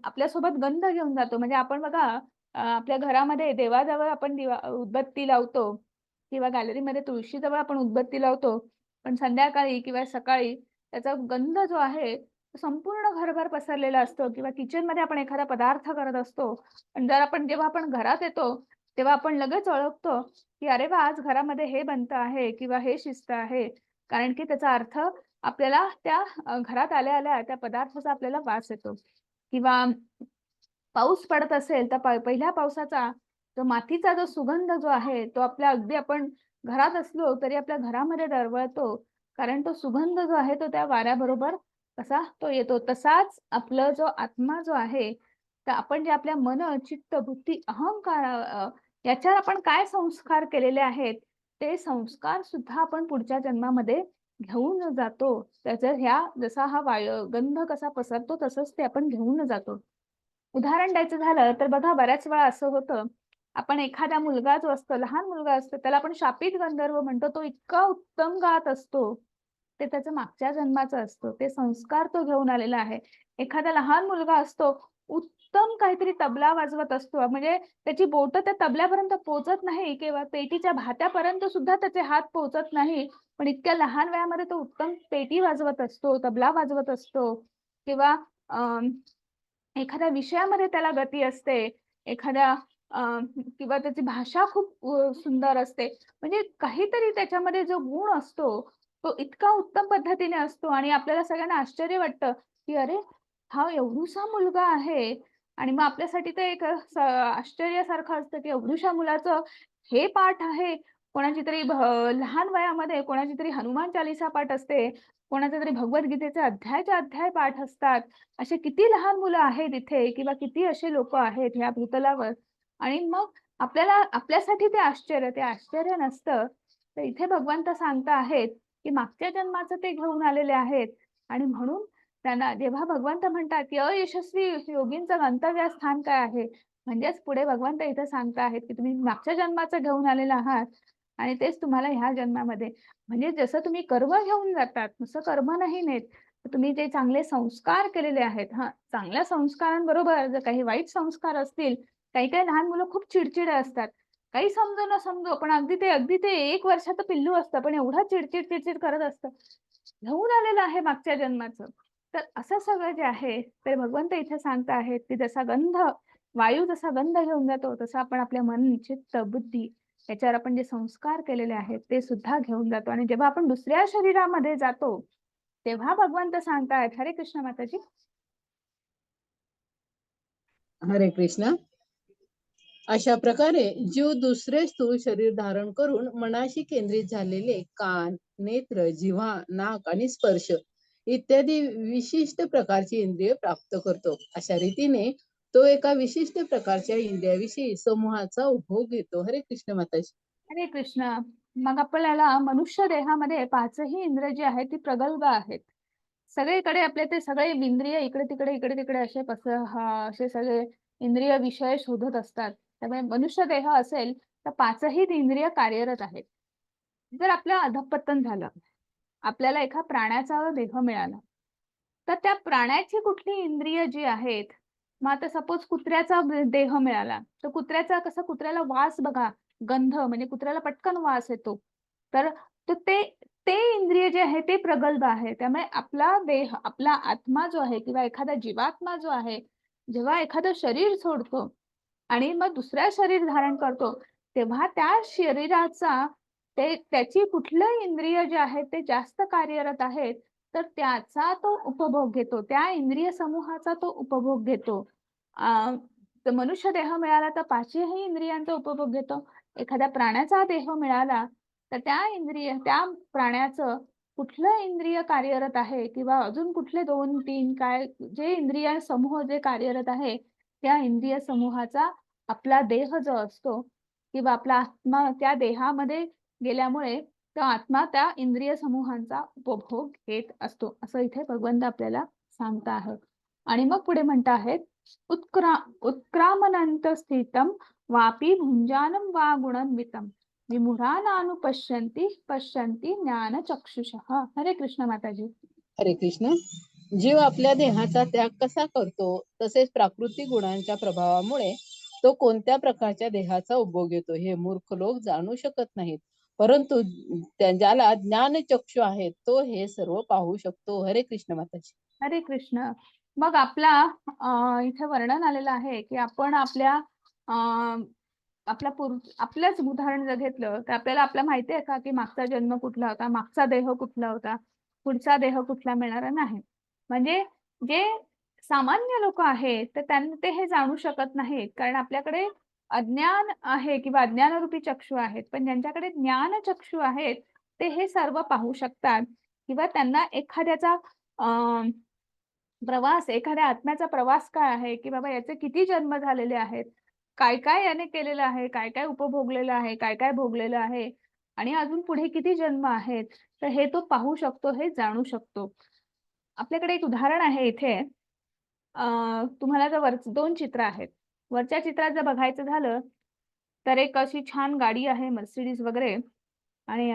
Speaker 1: आपल्यासोबत गंध घेऊन जातो. म्हणजे आपण बघा आपल्या घरामध्ये देवाजवळ आपण उदबत्ती लावतो किंवा गॅलरीमध्ये तुळशीजवळ आपण उदबत्ती लावतो. पण संध्याकाळी किंवा सकाळी त्याचा गंध जो आहे तो संपूर्ण घरभर पसरलेला असतो किंवा किचनमध्ये आपण एखादा पदार्थ करत असतो. पण जेव्हा आपण घरात येतो, तेव्हा आपण लगेच ओळखतो, की अरे वाह! आज घरामध्ये हे बनतं आहे किंवा हे शिजतं आहे. कारण की त्याचा अर्थ आपल्याला त्या घरात आल्या-आल्या त्या पदार्थाचा आपल्याला वास येतो. किंवा पाऊस पडत असेल तर पहिल्या पावसाचा तो मातीचा जो सुगंध जो आहे तो अगदी आपण घरात असलो तरी आपल्या घरामध्ये दरवळतो. कारण तो सुगंध जो आहे तो त्या वाऱ्याबरोबर कसा तो येतो. तसाच आपला जो आत्मा जो आहे, तर आपण जे आपल्या मन, चित्त, बुद्धी, अहंकार याच्यावर आपण काय संस्कार केलेले आहेत, ते संस्कार सुद्धा आपण पुढच्या जन्मामध्ये घेऊन जातो. जसा हा गंध कसा पसरतो तसंच ते आपण घेऊन जातो. उदाहरण द्यायचं झालं तर बघा बऱ्याच वेळा असं होतं, आपण एखादा मुलगा जो असतो, लहान मुलगा असतो, त्याला आपण शापित गंधर्व म्हणतो. तो इतका उत्तम गात असतो. ते त्याच्या मागच्या जन्माचं असतो. ते संस्कार तो घेऊन आलेला आहे. एखादा लहान मुलगा असतो, उत्तम काहीतरी तबला वाजवत असतो. म्हणजे त्याची बोटं त्या तबल्यापर्यंत पोहोचत नाही किंवा पेटीच्या भात्यापर्यंत सुद्धा त्याचे हात पोहोचत नाही. पण इतक्या लहान वयामध्ये तो उत्तम पेटी वाजवत असतो, तबला वाजवत असतो किंवा एखाद्या विषयामध्ये त्याला गती असते, एखाद्या किंवा त्याची भाषा खूप सुंदर असते. म्हणजे काहीतरी त्याच्यामध्ये जो गुण असतो, तो इतका उत्तम पद्धतीने असतो आणि आपल्याला सगळ्यांना आश्चर्य वाटतं, की अरे, हा एवढूसा मुलगा आहे आणि मग आपल्यासाठी ते एक आश्चर्यासारखं असतं, की एवढ्याशा मुलाचं हे पाठ आहे. कोणाची तरी लहान वयामध्ये कोणाची तरी हनुमान चालीसा पाठ असते, कोणाचे तरी भगवद्गीतेचे अध्यायच्या अध्याय पाठ असतात. असे किती लहान मुलं आहेत इथे किंवा किती असे लोकं आहेत ह्या भूतलावर आणि मग आपल्यासाठी ते आश्चर्य नसतं. तर इथे भगवंत सांगता आहेत, की मागच्या जन्माचं ते घेऊन आलेले आहेत आणि म्हणून त्यांना जेव्हा भगवंत म्हणतात, की अयशस्वी योगींचं गंतव्य स्थान काय आहे? म्हणजेच पुढे भगवंत इथे सांगता आहेत, की तुम्ही मागच्या जन्माचं घेऊन आलेला आहात आणि तेच तुम्हाला ह्या जन्मामध्ये म्हणजे जसं तुम्ही कर्म घेऊन जातात, तसं कर्म नाही नेत. तुम्ही जे चांगले संस्कार केलेले आहेत चांगल्या संस्कारांबरोबर जर काही वाईट संस्कार असतील, काही-काही लहान मुलं खूप चिडचिडे असतात. काही समजो न समजो, पण अगदी ते 1 वर्षाचं पिल्लू असतं, पण एवढं चिडचिड करत असतं. घेऊन आलेलं आहे मागच्या जन्माचं. तर असं सगळं जे आहे, ते भगवंत इथे सांगत आहेत, की वायू जसा गंध घेऊन जातो, तसं आपण आपल्या मन, चित्त, बुद्धी याच्यावर आपण जे संस्कार केलेले आहेत, ते सुद्धा घेऊन जातो आणि जेव्हा आपण दुसऱ्या शरीरामध्ये जातो, तेव्हा भगवंत सांगतायत. हरे कृष्ण माताजी.
Speaker 3: हरे कृष्ण. अशा प्रकारे जीव दुसरे स्थूल शरीर धारण करून मनाशी केंद्रित झालेले कान, नेत्र, जिव्हा, नाक आणि स्पर्श इत्यादी विशिष्ट प्रकारची इंद्रिय प्राप्त करतो. अशा रीतीने तो एका विशिष्ट प्रकारच्या इंद्रियाविषयी समूहाचा उपभोग घेतो. हरे कृष्ण माताजी.
Speaker 1: हरे कृष्ण. मग आपल्याला मनुष्य देहामध्ये 5ही इंद्रिय जी आहेत ती प्रगल्भ आहेत. सगळीकडे आपले ते सगळे इंद्रिय इकडे-तिकडे असे सगळे इंद्रिय विषय शोधत असतात. त्यामुळे मनुष्य देह असेल तर 5ही इंद्रिय कार्यरत आहेत. जर आपलं अधःपतन झालं, आपल्याला एका प्राण्याचा देह मिळाला, तर त्या प्राण्याची कुठली इंद्रिय जी आहेत, मग आता सपोज कुत्र्याचा देह मिळाला, तर कुत्र्याचा कसा कुत्र्याला वास बघा, गंध म्हणजे कुत्र्याला पटकन वास येतो. तर तर ते ते इंद्रिय जे आहे ते प्रगल्भ आहे. त्यामुळे आपला देह, आपला आत्मा जो आहे किंवा एखादा जीवात्मा जो आहे, जेव्हा एखादं शरीर सोडतो आणि मग दुसऱ्या शरीर धारण करतो, तेव्हा त्या शरीराचा त्याची कुठलं इंद्रिय जे आहेत ते जास्त कार्यरत आहेत, तर त्याचा तो उपभोग घेतो. त्या इंद्रिय समूहाचा तो उपभोग घेतो. अ, तर मनुष्य देह मिळाला तर 5ही इंद्रियांचा उपभोग घेतो. एखाद्या प्राण्याचा देह मिळाला, तर त्या प्राण्याचं कुठलं इंद्रिय कार्यरत आहे किंवा अजून कुठले 2-3 काय जे इंद्रिय समूह जे कार्यरत आहे, त्या इंद्रिय समूहाचा आपला देह जो असतो किंवा आपला आत्मा त्या देहामध्ये गेल्यामुळे तो आत्मा त्या इंद्रिय समूहांचा उपभोग घेत असतो. असं इथे भगवंत आपल्याला सांगत आहे. आणि मग पुढे म्हणत आहेत, उत्क्रामनंत स्थितम वापी भुंजानं वा गुणन्वितम विमुढानानुपश्यन्ति पश्यन्ति ज्ञानचक्षुषः. हरे कृष्ण माताजी.
Speaker 3: हरे कृष्ण. जीव आपल्या देहाचा त्याग कसा करतो, तसेच प्राकृतिक गुणांच्या प्रभावामुळे तो कोणत्या प्रकारच्या देहाचा उपभोग घेतो हे मूर्ख लोक जाणू शकत नाहीत. परंतु ज्याला ज्ञानचक्षु आहे तो हे सर्व पाहू शकतो. हरे कृष्ण माताजी.
Speaker 1: हरे कृष्ण. मग आपला इथे वर्णन आलेलं आहे की आपण आपल्याच उदाहरण जर घेतलं तर आपल्याला माहिती आहे का की मागचा जन्म कुठला होता, मागचा देह कुठला होता, पुढचा देह कुठला मिळणारा नाही. म्हणजे जे सामान्य लोक आहेत तर त्यांना ते हे जाणू शकत नाहीत, कारण आपल्याकडे अज्ञान आहे किंवा अज्ञानरूपी चक्षु आहेत. पण ज्यांच्याकडे ज्ञान चक्षु आहेत ते हे सर्व पाहू शकतात किंवा त्यांना एखाद्याचा प्रवास, एखाद्या आत्म्याचा प्रवास काय आहे, की बाबा याचे किती जन्म झालेले आहेत, काय काय याने केलेलं आहे, काय काय उपभोगलेलं आहे, काय काय भोगलेलं आहे आणि अजून पुढे किती जन्म आहेत, तर हे तो पाहू शकतो, हे जाणू शकतो. आपल्याकडे एक उदाहरण आहे इथे. तुम्हाला जर 2 चित्र आहेत. वरच्या चित्रात जर बघायचं झालं, तर एक अशी छान गाडी आहे Mercedes वगैरे आणि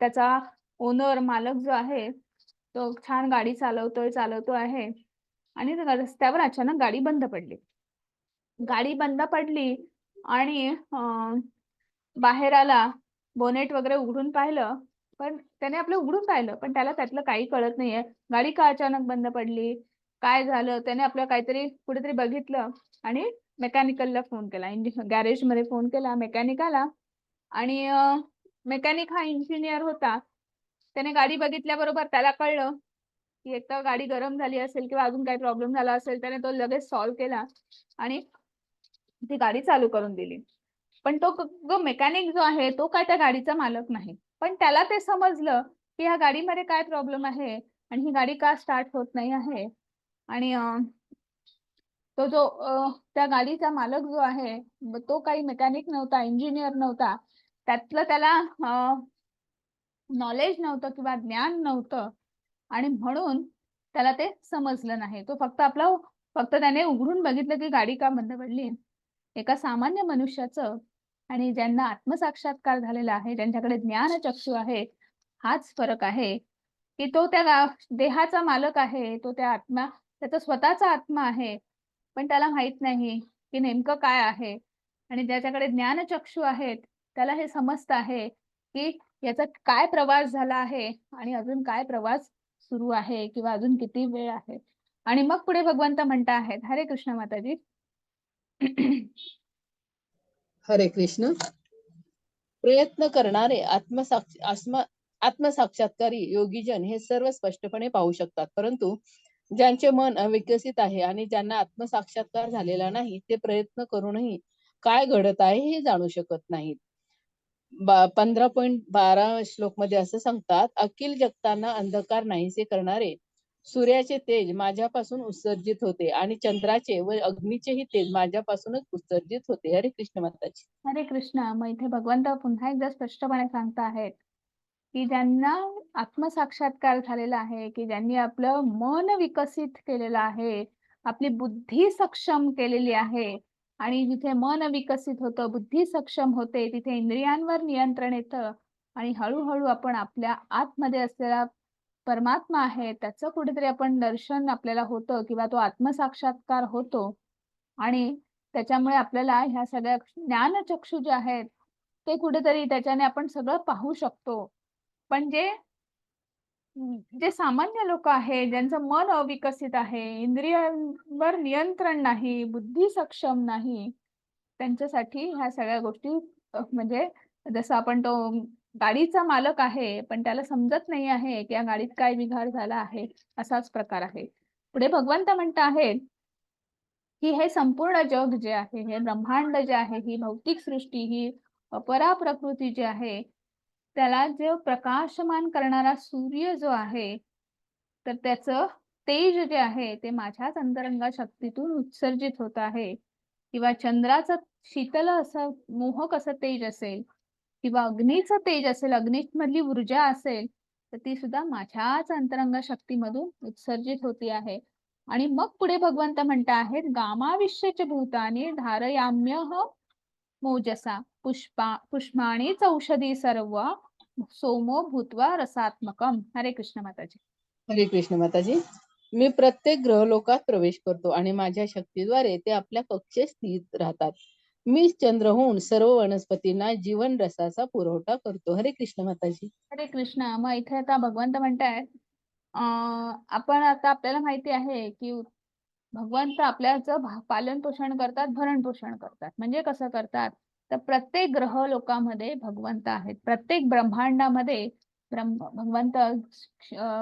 Speaker 1: त्याचा ओनर, मालक जो आहे, तो छान गाडी चालवतो आहे आणि रस्त्यावर अचानक गाडी बंद पडली. गाडी बंद पडली आणि बाहेर आला, बोनेट वगैरे उघडून पाहिलं, पण त्याने आपलं उघडून पाहिलं, पण त्याला त्यातलं काही कळत नाहीये. गाडी का अचानक बंद पडली? काय झालं? त्याने आपलं काहीतरी कुठेतरी बघितलं आणि मेकॅनिकलला फोन केला. गॅरेजमध्ये फोन केला, मेकॅनिक आला आणि मेकॅनिक हा इंजिनियर होता. त्याने गाडी बघितल्याबरोबर त्याला कळलं, की एकतर गाडी गरम झाली असेल किंवा अजून काही प्रॉब्लेम झाला असेल. त्याने तो लगेच सॉल्व्ह केला आणि ती गाडी चालू करून दिली. पण जो मेकॅनिक जो आहे तो काय त्या गाडीचा मालक नाही. पण त्याला ते समजलं, की ह्या गाडीमध्ये काय प्रॉब्लेम आहे आणि ही गाडी का स्टार्ट होत नाही आहे आणि तो जो त्या गाडीचा मालक जो आहे, तो काही मेकॅनिक नव्हता, इंजिनियर नव्हता. त्यातलं त्याला नॉलेज नव्हतं किंवा ज्ञान नव्हतं आणि म्हणून त्याला ते समजलं नाही. तो फक्त त्याने उघडून बघितलं, की गाडी का बंद पडली. एका सामान्य मनुष्याचं आणि ज्यांना आत्मसाक्षात्कार झालेला आहे, ज्यांच्याकडे ज्ञानचक्षु आहे, हाच फरक आहे, की तो त्या देहाचा मालक आहे, तो त्याचा स्वतःचा आत्मा आहे, पण त्याला माहित नाही, की नेमकं काय आहे. आणि ज्याच्याकडे ज्ञानचक्षु आहेत, त्याला हे समजतं आहे, की याचा काय प्रवास झाला आहे आणि अजून काय प्रवास सुरू आहे किंवा अजून किती वेळ आहे. आणि मग पुढे भगवंत म्हणत आहेत, हरे कृष्ण माताजी.
Speaker 3: हरे कृष्ण. प्रयत्न करणारे आत्मसाक्षात्कारी योगीजन हे सर्व स्पष्टपणे पाहू शकतात. परंतु ज्यांचे मन अविकसित आहे आणि ज्यांना आत्मसाक्षात्कार झालेला नाही, ते प्रयत्न करूनही काय घडत आहे हे जाणू शकत नाहीत. 15.12 श्लोक मध्ये असं सांगतात, अखिल जगतांना अंधकार नाहीसे करणारे सूर्याचे तेज माझ्यापासून उत्सर्जित होते आणि चंद्राचे व अग्नीचेही तेज माझ्यापासूनच उत्सर्जित होते. हरे कृष्ण माताजी.
Speaker 1: हरे कृष्ण. मग इथे भगवंत पुन्हा एकदा स्पष्टपणे सांगत आहेत, की ज्यांना आत्मसाक्षात्कार झालेला आहे, की ज्यांनी आपलं मन विकसित केलेलं आहे, आपली बुद्धी सक्षम केलेली आहे आणि जिथे मन विकसित होतं, बुद्धी सक्षम होते, तिथे इंद्रियांवर नियंत्रण येतं आणि हळूहळू आपण आपल्या आतमध्ये असलेला परमात्मा आहे त्याचं कुठेतरी आपण दर्शन आपल्याला होतं किंवा तो आत्मसाक्षात्कार होतो आणि त्याच्यामुळे आपल्याला ह्या सगळ्या ज्ञानचक्षु जे आहेत ते कुठेतरी त्याच्याने आपण सगळं पाहू शकतो. पण जे सामान्य लोक आहे, ज्यांचं मन अविकसित आहे, इंद्रियांवर नियंत्रण नाही, बुद्धी सक्षम नाही, त्यांच्यासाठी ह्या सगळ्या गोष्टी म्हणजे जसं आपण तो गाडीचा मालक आहे, पण त्याला समजत नाही आहे, की या गाडीत काय बिघाड झाला आहे, असाच प्रकार आहे. पुढे भगवंत म्हणत आहेत, की हे संपूर्ण जग जे आहे, हे ब्रह्मांड जे आहे, ही भौतिक सृष्टी, ही अपरा-प्रकृती जी आहे, त्याला जो प्रकाशमान करणारा सूर्य जो आहे, तर त्याचं तेज जे आहे, ते माझ्याच अंतरंग शक्तीतून उत्सर्जित होत आहे. किंवा चंद्राचं शीतल असं मोहक असं तेज असेल किंवा अग्नीचं तेज असेल, अग्नीमधली ऊर्जा असेल, तर ती सुद्धा माझ्याच अंतरंग शक्तीमधून उत्सर्जित होती आहे. आणि मग पुढे भगवंत म्हणत आहेत, गामाविश्यच भूतानि धारयाम्यह मोजसा पुष्पाणीच औषधी सर्व सोमो भूत्वा रसात्मकम. हरे कृष्ण माताजी.
Speaker 3: हरे कृष्ण माताजी. मी प्रत्येक ग्रहलोकात प्रवेश करतो आणि माझ्या शक्तीद्वारे ते आपल्या कक्षेत स्थित राहतात. मी चंद्र होऊन सर्व वनस्पतींना जीवन रसाचा पुरवठा करतो. हरे कृष्ण माताजी.
Speaker 1: हरे कृष्ण. मग इथे आता भगवंत म्हणतायत, आपण आता आपल्याला माहिती आहे की भगवंत आपल्याचं पालन पोषण करतात, भरण पोषण करतात. म्हणजे कसं करतात, तर प्रत्येक ग्रह लोकामध्ये भगवंत आहेत. प्रत्येक ब्रह्मांडामध्ये भगवंत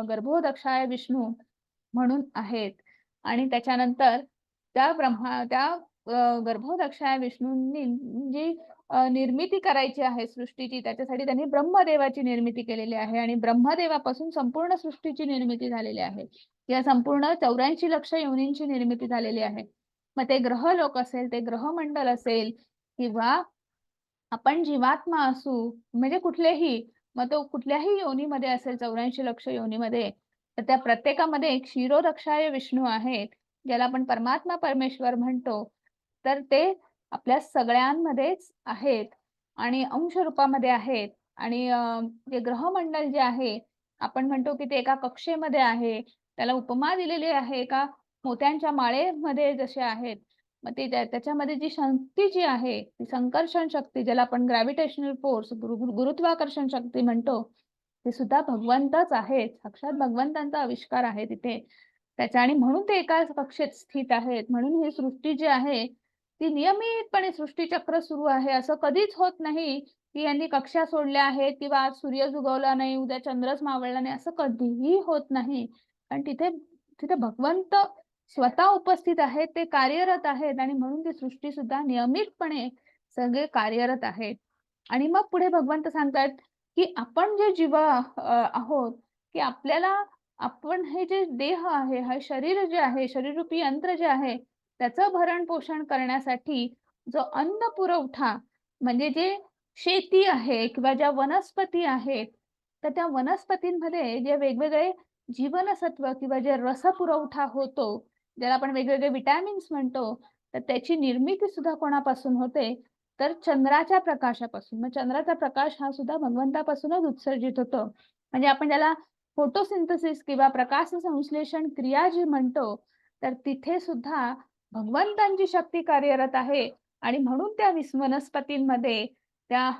Speaker 1: गर्भोदक्षाय विष्णू म्हणून आहेत. आणि त्याच्यानंतर त्या गर्भोदक्षाय विष्णूंनी जी निर्मिती करायची आहे सृष्टीची, त्याच्यासाठी त्यांनी ब्रह्मदेवाची निर्मिती केलेली आहे आणि ब्रह्मदेवापासून संपूर्ण सृष्टीची निर्मिती झालेली आहे. या संपूर्ण 84 लक्ष योनींची निर्मिती झालेली आहे. मग ते ग्रहलोक असेल, ते ग्रहमंडल असेल किंवा आपण जीवात्मा असू, म्हणजे कुठलेही, मग तो कुठल्याही योनीमध्ये असेल, 84 लक्ष योनीमध्ये, तर त्या प्रत्येकामध्ये एक क्षीरोदक्षाय विष्णू आहेत, ज्याला आपण परमात्मा परमेश्वर म्हणतो. तर ते आपल्या सगळ्यांमध्येच आहेत आणि अंश रूपामध्ये आहेत. आणि जे ग्रहमंडल जे आहे, आपण म्हणतो की ते एका कक्षेमध्ये आहे. त्याला उपमा दिलेली आहे एका मोत्यांच्या माळेमध्ये जसे आहेत. मग ते त्याच्यामध्ये जी शक्ती जी आहे, ती संकर्षण शक्ती, ज्याला आपण ग्रॅव्हिटेशनल फोर्स, गुरुत्वाकर्षण शक्ती म्हणतो, ते सुद्धा भगवंतच आहेत. साक्षात भगवंतांचा आविष्कार आहे तिथे. आणि म्हणून ते एका कक्षेत स्थित आहेत. म्हणून ही सृष्टी जी आहे, ती नियमितपणे सृष्टीचक्र सुरू आहे. असं कधीच होत नाही की यांनी कक्षा सोडल्या आहेत किंवा आज सूर्यच उगवला नाही, उद्या चंद्रच मावळला नाही, असं कधीही होत नाही. कारण तिथे तिथे भगवंत स्वतः उपस्थित आहेत, ते कार्यरत आहेत आणि म्हणून ती सृष्टी सुद्धा नियमितपणे सगळे कार्यरत आहेत. आणि मग पुढे भगवंत सांगतात की आपण जे जीव आहोत, की आपल्याला, आपण हे जे देह आहे, हे शरीर जे आहे, शरीररूपी यंत्र जे आहे, त्याचं भरण पोषण करण्यासाठी जो अन्न पुरवठा, म्हणजे जे शेती आहे किंवा ज्या वनस्पती आहेत, तर त्या वनस्पतींमध्ये जे वेगवेगळे जीवनसत्व किंवा जे रसपुरवठा होतो, ज्याला आपण वेगवेगळे विटॅमिन्स म्हणतो, तर त्याची निर्मिती सुद्धा कोणापासून होते, तर चंद्राच्या प्रकाशापासून. मग चंद्राचा प्रकाश हा सुद्धा भगवंतापासूनच उत्सर्जित होतो. म्हणजे आपण ज्याला फोटोसिंथेसिस किंवा प्रकाश संश्लेषण क्रिया जी म्हणतो, तर तिथे सुद्धा भगवंतांची शक्ती कार्यरत आहे. आणि म्हणून त्या वनस्पतींमध्ये त्या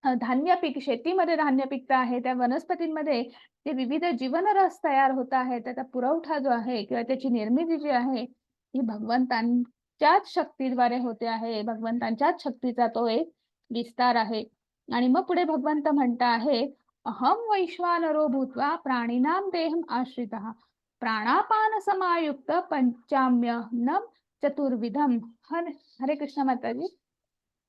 Speaker 1: धान्य पीक, शेतीमध्ये धान्य पिकत आहे, त्या वनस्पतींमध्ये ते विविध जीवनरस तयार होत आहे. त्याचा पुरवठा जो आहे किंवा त्याची निर्मिती जी आहे, ही भगवंतांच्याच शक्तीद्वारे होते आहे. भगवंतांच्याच शक्तीचा तो एक विस्तार आहे. आणि मग पुढे भगवंत म्हणत आहे, अहम वैश्वानरो भूत्वा प्राणिनाम देहम आश्रितः प्राणापान समायुक्त पंचाम्यन्नम चतुर्विधम. हरे कृष्ण माताजी.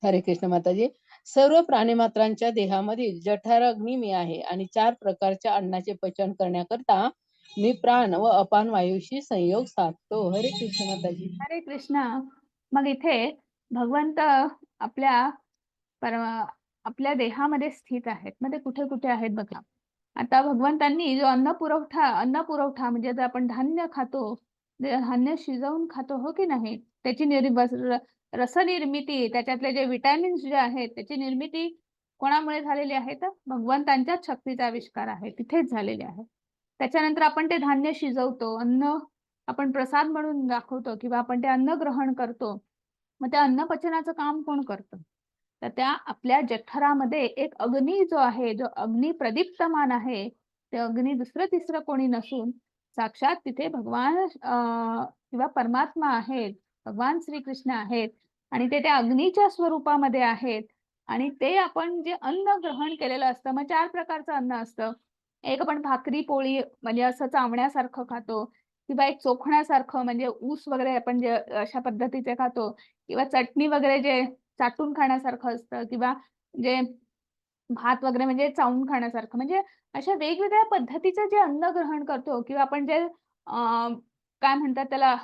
Speaker 3: हरे कृष्ण माताजी. सर्व प्राणीमात्रांच्या देहामधील जठराग्नी मी आहे आणि 4 प्रकारच्या अन्नाचे पचन करण्याकरता मी प्राण व अपान वायूशी संयोग साधतो. हरे कृष्ण माताजी.
Speaker 1: हरे कृष्ण. मग इथे भगवंत आपल्या आपल्या देहामध्ये स्थित आहेत. मग ते कुठे कुठे आहेत बघा. आता भगवंतांनी जो अन्न पुरवठा म्हणजे जर आपण धान्य खातो, धान्य शिजवून खातो, हो की नाही, त्याची रसनिर्मिती, त्याच्यातले जे विटॅमिन्स जे आहेत, त्याची निर्मिती कोणामुळे झालेली आहे तर भगवंतांच्याच शक्तीचा आविष्कार आहे, तिथेच झालेले आहे. त्याच्यानंतर आपण ते धान्य शिजवतो, अन्न आपण प्रसाद म्हणून दाखवतो किंवा आपण ते अन्न ग्रहण करतो. मग त्या अन्न पचनाचं काम कोण करतं? तर त्या आपल्या जठरामध्ये एक अग्नी जो आहे, जो अग्नी प्रदीप्तमान आहे, ते अग्नी दुसरं तिसरं कोणी नसून साक्षात तिथे भगवान किंवा परमात्मा आहेत, भगवान श्रीकृष्ण आहेत आणि ते त्या अग्नीच्या स्वरूपामध्ये आहेत. आणि ते आपण जे अन्न ग्रहण केलेलं असतं, मग 4 प्रकारचं अन्न असतं. एक आपण भाकरी, पोळी म्हणजे असं चावण्यासारखं खातो किंवा एक चोखण्यासारखं म्हणजे ऊस वगैरे आपण जे अशा पद्धतीचे खातो किंवा चटणी वगैरे जे चाटून खाण्यासारखं असतं किंवा जे भात वगैरे म्हणजे चावून खाण्यासारखं. म्हणजे अशा वेगवेगळ्या पद्धतीचं जे अन्न ग्रहण करतो किंवा आपण जे काय म्हणतात त्याला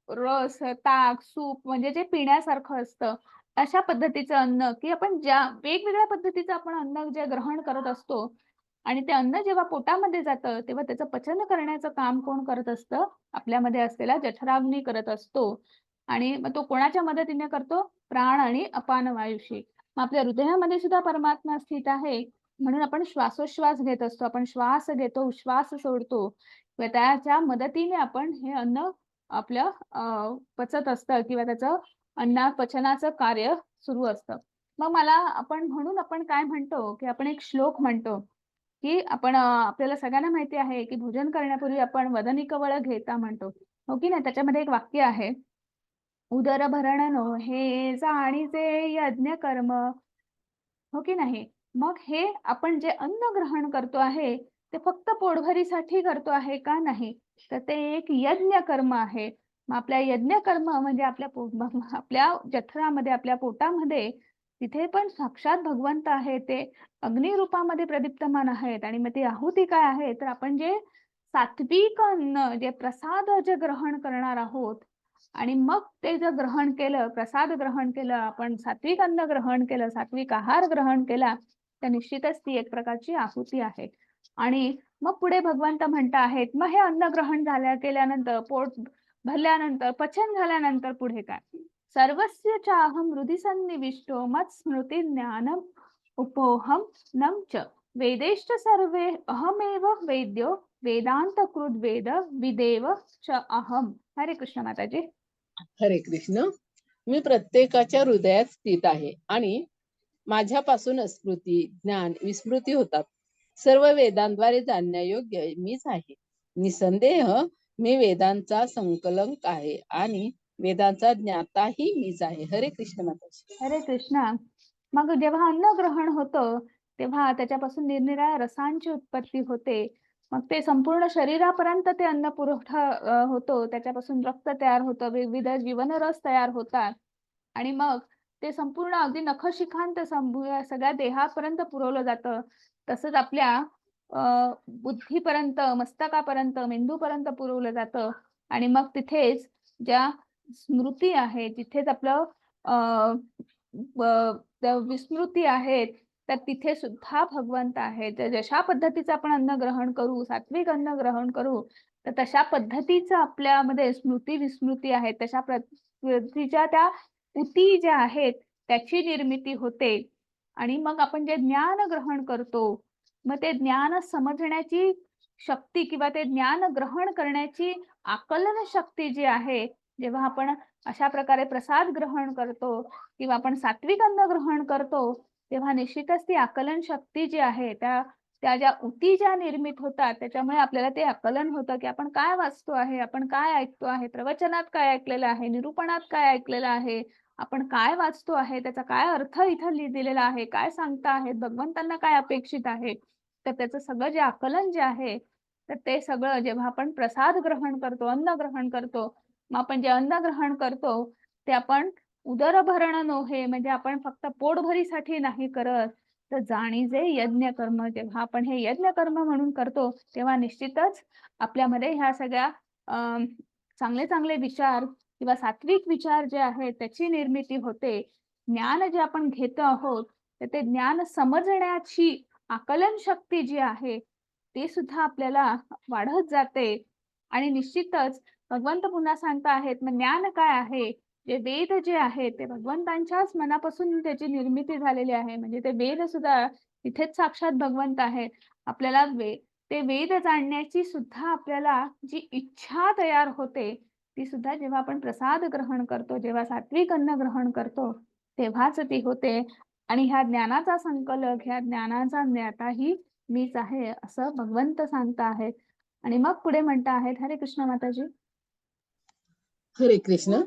Speaker 1: रस, ताक, सूप म्हणजे जे पिण्यासारखं असतं, अशा पद्धतीचं अन्न, की आपण ज्या वेगवेगळ्या पद्धतीचं आपण अन्न जे ग्रहण करत असतो आणि ते अन्न जेव्हा पोटामध्ये जातं, तेव्हा त्याचं पचन करण्याचं काम कोण करत असतं? आपल्यामध्ये असलेला जठराग्नी करत असतो. आणि मग तो कोणाच्या मदतीने करतो? प्राण आणि अपान वायूशी. मग आपल्या हृदयामध्ये सुद्धा परमात्मा स्थित आहे. म्हणून आपण श्वासोश्वास घेत असतो. आपण श्वास घेतो, उश्वास सोडतो. व त्याच्या मदतीने आपण हे अन्न आपलं पचत असतं किंवा त्याचं पचनाचं कार्य सुरू असतं. मग मला आपण म्हणून आपण काय म्हणतो, की आपण एक श्लोक म्हणतो, की आपण आपल्याला सगळ्यांना माहिती आहे, की भोजन करण्यापूर्वी आपण वदनिकवळ घेता म्हणतो. हो की नाही? त्याच्यामध्ये एक वाक्य आहे, उदरभरणनो हे जाणीचे यज्ञ कर्म. हो की नाही? मग हे आपण जे अन्न ग्रहण करतो आहे, ते फक्त पोटभरीसाठी करतो आहे का? नाही. तर ते एक यज्ञ कर्म आहे. मग आपल्या यज्ञ कर्म म्हणजे आपल्या जठरामध्ये, आपल्या पोटामध्ये तिथे पण साक्षात भगवंत आहे. ते अग्निरूपामध्ये प्रदीप्तमान आहेत आणि मग ती आहुती काय आहे? तर आपण जे सात्विक अन्न, जे प्रसाद जे ग्रहण करणार आहोत आणि मग ते जर ग्रहण केलं, प्रसाद ग्रहण केलं, आपण सात्विक अन्न ग्रहण केलं, सात्विक आहार ग्रहण केला, तर निश्चितच ती एक प्रकारची आहुती आहे. आणि मग पुढे भगवंत म्हणत आहेत, मग हे अन्न ग्रहण केल्यानंतर, पोट भरल्यानंतर, पचन झाल्यानंतर पुढे काय? सर्वस्य चाहं हृदि सन्निविष्टो मत्स्मृती ज्ञानम उपोहम नम च वेदेश्च सर्वे अहमेव वेद्यो वेदांत कृद वेद विदेव च अहम. हरे कृष्ण माताजी.
Speaker 3: हरे कृष्ण. मी प्रत्येकाच्या हृदयात स्थित आहे आणि माझ्यापासूनच स्मृती, ज्ञान, विस्मृती होतात. सर्व वेदांद्वारे जाणण्यायोग्य मीच आहे. निसंदेह मी वेदांचा संकलक आहे आणि वेदांचा ज्ञाताही मीच आहे. हरे कृष्ण माताजी.
Speaker 1: हरे कृष्णा. मग जेव्हा अन्न ग्रहण होतं, तेव्हा त्याच्यापासून निरनिराळ्या रसांची उत्पत्ती होते. मग ते संपूर्ण शरीरापर्यंत ते अन्न पुरवठा होतो. त्याच्यापासून रक्त तयार होतं, विविध जीवनरस तयार होतात आणि मग ते संपूर्ण अगदी नखशिखांत सगळ्या देहापर्यंत पुरवलं जातं. तसंच आपल्या बुद्धीपर्यंत, मस्तकापर्यंत, मेंदूपर्यंत पुरवलं जातं आणि मग तिथेच ज्या स्मृती आहे, जिथेच आपलं विस्मृती आहेत, तर तिथे सुद्धा भगवंत आहेत. तर जशा पद्धतीचं आपण अन्न ग्रहण करू, सात्विक अन्न ग्रहण करू, तर तशा पद्धतीचं आपल्यामध्ये स्मृती विस्मृती आहेत. तशा पद्धतीच्या त्या ऊती ज्या आहेत, त्याची निर्मिती होते. आणि मग आपण जे ज्ञान ग्रहण करतो, मग ते ज्ञान समजण्याची शक्ती किंवा ते ज्ञान ग्रहण करण्याची आकलन शक्ती जी आहे, जेव्हा आपण अशा प्रकारे प्रसाद ग्रहण करतो किंवा आपण सात्विक अन्न ग्रहण करतो, तेव्हा निश्चितच ती आकलन शक्ती जी आहे, त्या ज्या ऊती ज्या निर्मित होतात, त्याच्यामुळे आपल्याला ते आकलन होतं, की आपण काय वाचतो आहे, आपण काय ऐकतो आहे, प्रवचनात काय ऐकलेलं आहे, निरूपणात काय ऐकलेलं आहे, आपण काय वाचतो आहे, त्याचा काय अर्थ इथं दिलेला आहे, काय सांगता आहेत, भगवंतांना काय अपेक्षित आहे. तर त्याचं सगळं जे आकलन जे आहे, तर ते सगळं जेव्हा आपण प्रसाद ग्रहण करतो, अन्न ग्रहण करतो, मग आपण जे अन्न ग्रहण करतो, ते आपण उदरभरण नोहे म्हणजे आपण फक्त पोटभरीसाठी नाही करत, तर जाणीजे यज्ञ कर्म. जेव्हा आपण हे यज्ञ कर्म म्हणून करतो, तेव्हा निश्चितच आपल्यामध्ये ह्या सगळ्या चांगले चांगले विचार किंवा सात्विक विचार जे आहेत, त्याची निर्मिती होते. ज्ञान जे आपण घेतो आहोत, तर ते ज्ञान समजण्याची आकलन शक्ती जी आहे, ती सुद्धा आपल्याला वाढत जाते. आणि निश्चितच भगवंत पुन्हा सांगता आहेत, मग ज्ञान काय आहे? जे वेद जे आहेत ते भगवंतांच्याच मनापासून त्याची निर्मिती झालेली आहे. म्हणजे ते वेद सुद्धा तिथेच साक्षात भगवंत आहेत. आपल्याला ते वेद जाणण्याची सुद्धा आपल्याला जी इच्छा तयार होते, ती सुद्धा जेव्हा आपण प्रसाद ग्रहण करतो, जेव्हा सात्विक अन्न ग्रहण करतो, तेव्हाच ती होते. आणि ह्या ज्ञानाचा संकलक, ह्या ज्ञानाचा ज्ञाताही मीच आहे, असं भगवंत सांगत आहेत. आणि मग पुढे म्हणता आहेत, हरे कृष्ण माताजी.
Speaker 3: हरे कृष्ण.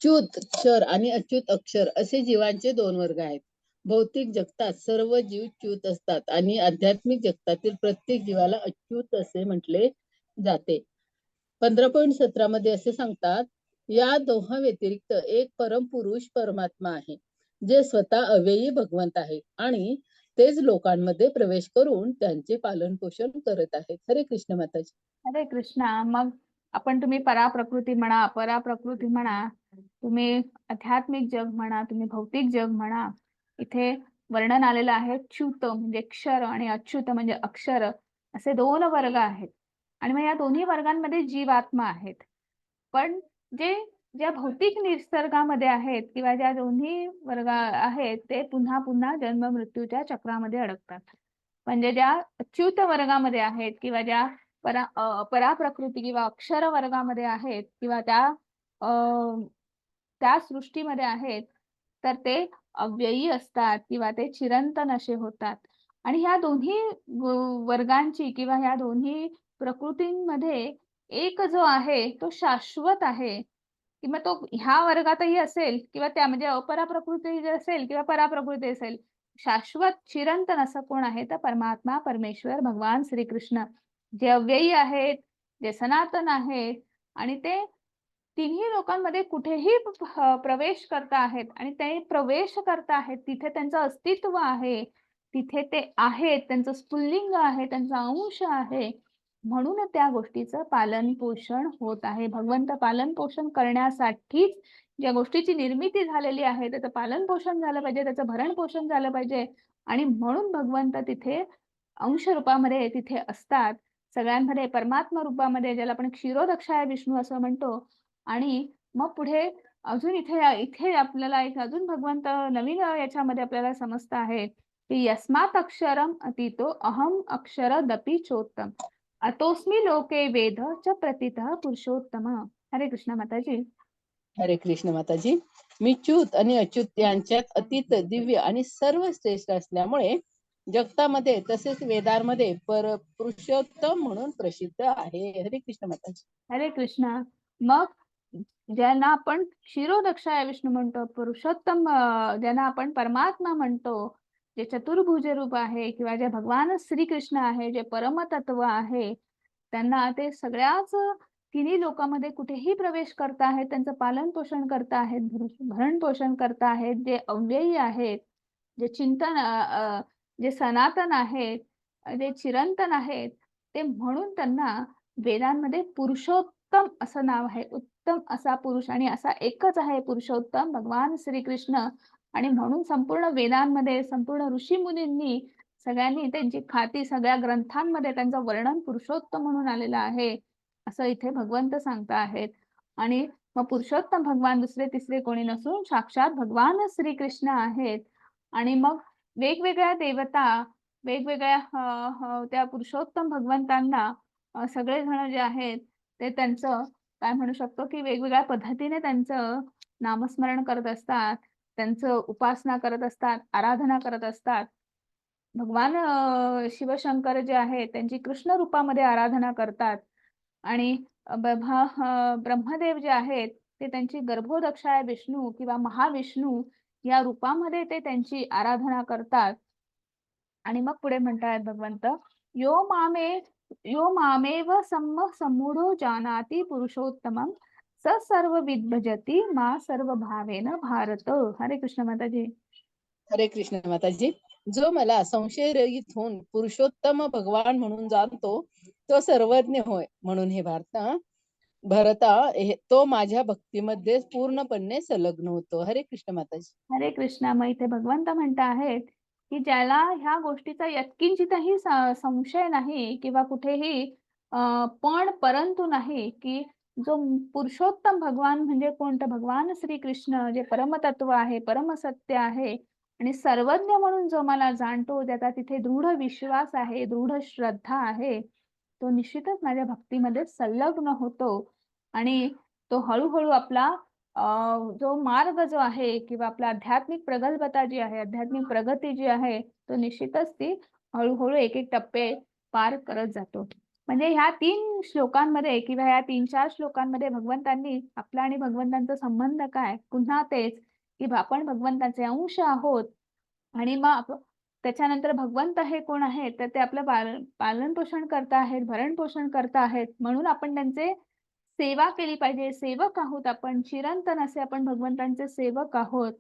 Speaker 3: च्युत क्षर आणि अच्युत अक्षर असे जीवांचे दोन वर्ग आहेत. भौतिक जगतात सर्व जीव च्युत असतात आणि आध्यात्मिक जगतातील प्रत्येक जीवाला अच्युत असे म्हटले जाते. 15.17 मध्ये असे सांगतात, या दोहा व्यतिरिक्त एक परमपुरुष परमात्मा आहे, जे स्वतः अव्ययी भगवंत आहे आणि तेच लोकांमध्ये प्रवेश करून त्यांचे पालन पोषण करत आहेत. हरे कृष्ण माताजी.
Speaker 1: हरे कृष्णा. मग तुम्ही पराप्रकृती म्हणा, अपराप्रकृती म्हणा, तुम्ही आध्यात्मिक जग म्हणा, तुम्ही भौतिक जग म्हणा, इथे वर्णन आलेलं आहे. च्युत म्हणजे क्षर आणि अच्युत म्हणजे अक्षर, असे दोन वर्ग आहेत. आणि मग या दोन्ही वर्गांमध्ये जीवात्मा आहेत. पण ज्या भौतिक निसर्गामध्ये आहेत किंवा ज्या दोन्ही वर्ग आहेत, ते पुन्हा पुन्हा जन्म मृत्यूच्या चक्रामध्ये अडकतात. म्हणजे ज्या अच्युत वर्गामध्ये आहेत किंवा ज्या पराप्रकृती किंवा अक्षर वर्गामध्ये आहेत किंवा त्या सृष्टीमध्ये आहेत, तर ते अव्ययी असतात किंवा ते चिरंतन असे होतात. आणि ह्या दोन्ही वर्गांची किंवा ह्या दोन्ही प्रकृतींमध्ये एक जो आहे तो शाश्वत आहे, किंवा तो ह्या वर्गातही असेल किंवा त्या म्हणजे अपराप्रकृती जे असेल किंवा पराप्रकृती असेल, शाश्वत चिरंतन असं कोण आहे, तर परमात्मा परमेश्वर भगवान श्रीकृष्ण, जे अव्ययी आहेत, जे सनातन आहेत आणि ते तिन्ही लोकांमध्ये कुठेही प्रवेश करता आहेत आणि ते प्रवेश करता आहेत तिथे त्यांचं अस्तित्व आहे, तिथे ते आहेत, त्यांचं स्फुल्लिंग आहे, त्यांचा अंश आहे. म्हणून त्या गोष्टीचं पालन पोषण होत आहे. भगवंत पालन पोषण करण्यासाठीच ज्या गोष्टीची निर्मिती झालेली आहे, त्याचं पालन पोषण झालं पाहिजे, त्याचं भरण पोषण झालं पाहिजे. आणि म्हणून भगवंत तिथे अंश रूपामध्ये तिथे असतात. सगळ्यांमध्ये परमात्मा रूपामध्ये, ज्याला आपण क्षीरोदक्षाय विष्णू असं म्हणतो. आणि मग पुढे अजून इथे इथे आपल्याला एक अजून भगवंत नवीन याच्यामध्ये आपल्याला समजत आहे की यस्मात् अक्षरम अतीतो अहम अक्षरदपि चोत्तम अतोस्मी लोके वेद च प्रथितः पुरुषोत्तम. हरे कृष्ण माताजी.
Speaker 3: हरे कृष्ण माताजी. मी च्युत आणि अच्युत यांच्यात अतीत, दिव्य आणि सर्व श्रेष्ठ असल्यामुळे जगतामध्ये तसेच वेदांमध्ये पुरुषोत्तम म्हणून प्रसिद्ध आहे. हरे कृष्ण माताजी.
Speaker 1: हरे कृष्ण. मग ज्यांना आपण क्षीरोदक्षाय विष्णू म्हणतो, पुरुषोत्तम ज्यांना आपण परमात्मा म्हणतो, जे चतुर्भुज रूप आहे किंवा जे भगवान श्रीकृष्ण आहे, जे परमतत्व आहे, त्यांना ते सगळ्याच तिन्ही लोकांमध्ये कुठेही प्रवेश करत आहेत, त्यांचं पालन पोषण करत आहेत, भरण पोषण करत आहेत, जे अव्ययी आहेत, जे जे सनातन आहेत, जे चिरंतन आहेत, ते म्हणून त्यांना वेदांमध्ये पुरुषोत्तम असं नाव आहे. उत्तम असा पुरुष आणि असा एकच आहे पुरुषोत्तम भगवान श्रीकृष्ण. आणि म्हणून संपूर्ण वेदांमध्ये, संपूर्ण ऋषीमुनींनी सगळ्यांनी त्यांची ख्याती सगळ्या ग्रंथांमध्ये त्यांचं वर्णन पुरुषोत्तम म्हणून आलेलं आहे, असं इथे भगवंत सांगता आहेत. आणि मग पुरुषोत्तम भगवान दुसरे तिसरे कोणी नसून साक्षात भगवान श्रीकृष्ण आहेत. आणि मग वेगवेगळ्या देवता, वेगवेगळ्या त्या पुरुषोत्तम भगवंतांना सगळेजण जे आहेत ते त्यांचं काय म्हणू शकतो की वेगवेगळ्या पद्धतीने त्यांचं नामस्मरण करत असतात, त्यांचं उपासना करत असतात, आराधना करत असतात. भगवान शिवशंकर जे आहेत त्यांची कृष्ण रूपामध्ये आराधना करतात. आणि ब्रह्मदेव जे आहेत ते त्यांची गर्भोदक्षाय विष्णू किंवा महाविष्णू या रूपामध्ये ते त्यांची आराधना करतात. आणि मग पुढे म्हणतात भगवंत, यो मामे यो मामेव सम्मूढो जानाति पुरुषोत्तमं स सर्वविद भजति मा सर्व भावेन भारत. हरे कृष्ण माताजी.
Speaker 3: हरे कृष्ण माताजी. जो मला संशयरहित होऊन पुरुषोत्तम भगवान म्हणून जाणतो, तो सर्वज्ञ होय. म्हणून हे भरता तो माझ्या भक्तीमध्ये पूर्णपणे संलग्न होतो. हरे कृष्ण माताजी.
Speaker 1: हरे कृष्णा. मग इथे भगवंत म्हणत आहेत की ज्याला ह्या गोष्टीचा यत्किंचितही संशय नाही किंवा कुठेही पण परंतु नाही की जो पुरुषोत्तम भगवान म्हणजे कोणतं, भगवान श्रीकृष्ण जे परमतत्व आहे, परमसत्य आहे आणि सर्वज्ञ म्हणून जो मला जाणतो, ज्याचा तिथे दृढ विश्वास आहे, दृढ श्रद्धा आहे, तो निश्चितच माझ्या भक्तीमध्ये संलग्न होतो आणि तो हळूहळू आपला जो मार्ग जो आहे किंवा आपला आध्यात्मिक प्रगल्भता जी आहे, आध्यात्मिक प्रगती जी आहे, तो निश्चितच ती हळूहळू एक-एक टप्पे पार करत जातो. म्हणजे ह्या 3 श्लोकांमध्ये किंवा ह्या 3-4 श्लोकांमध्ये भगवंतांनी आपला आणि भगवंतांचा संबंध काय? पुन्हा तेच, की आपण भगवंताचे अंश आहोत आणि मग त्याच्यानंतर भगवंत हे कोण आहेत? तर ते आपलं पालन-पोषण करता आहेत, भरण-पोषण करता आहेत. म्हणून आपण त्यांचे सेवा केली पाहिजे. सेवक आहोत आपण. चिरंतन असे आपण भगवंतांचे सेवक आहोत.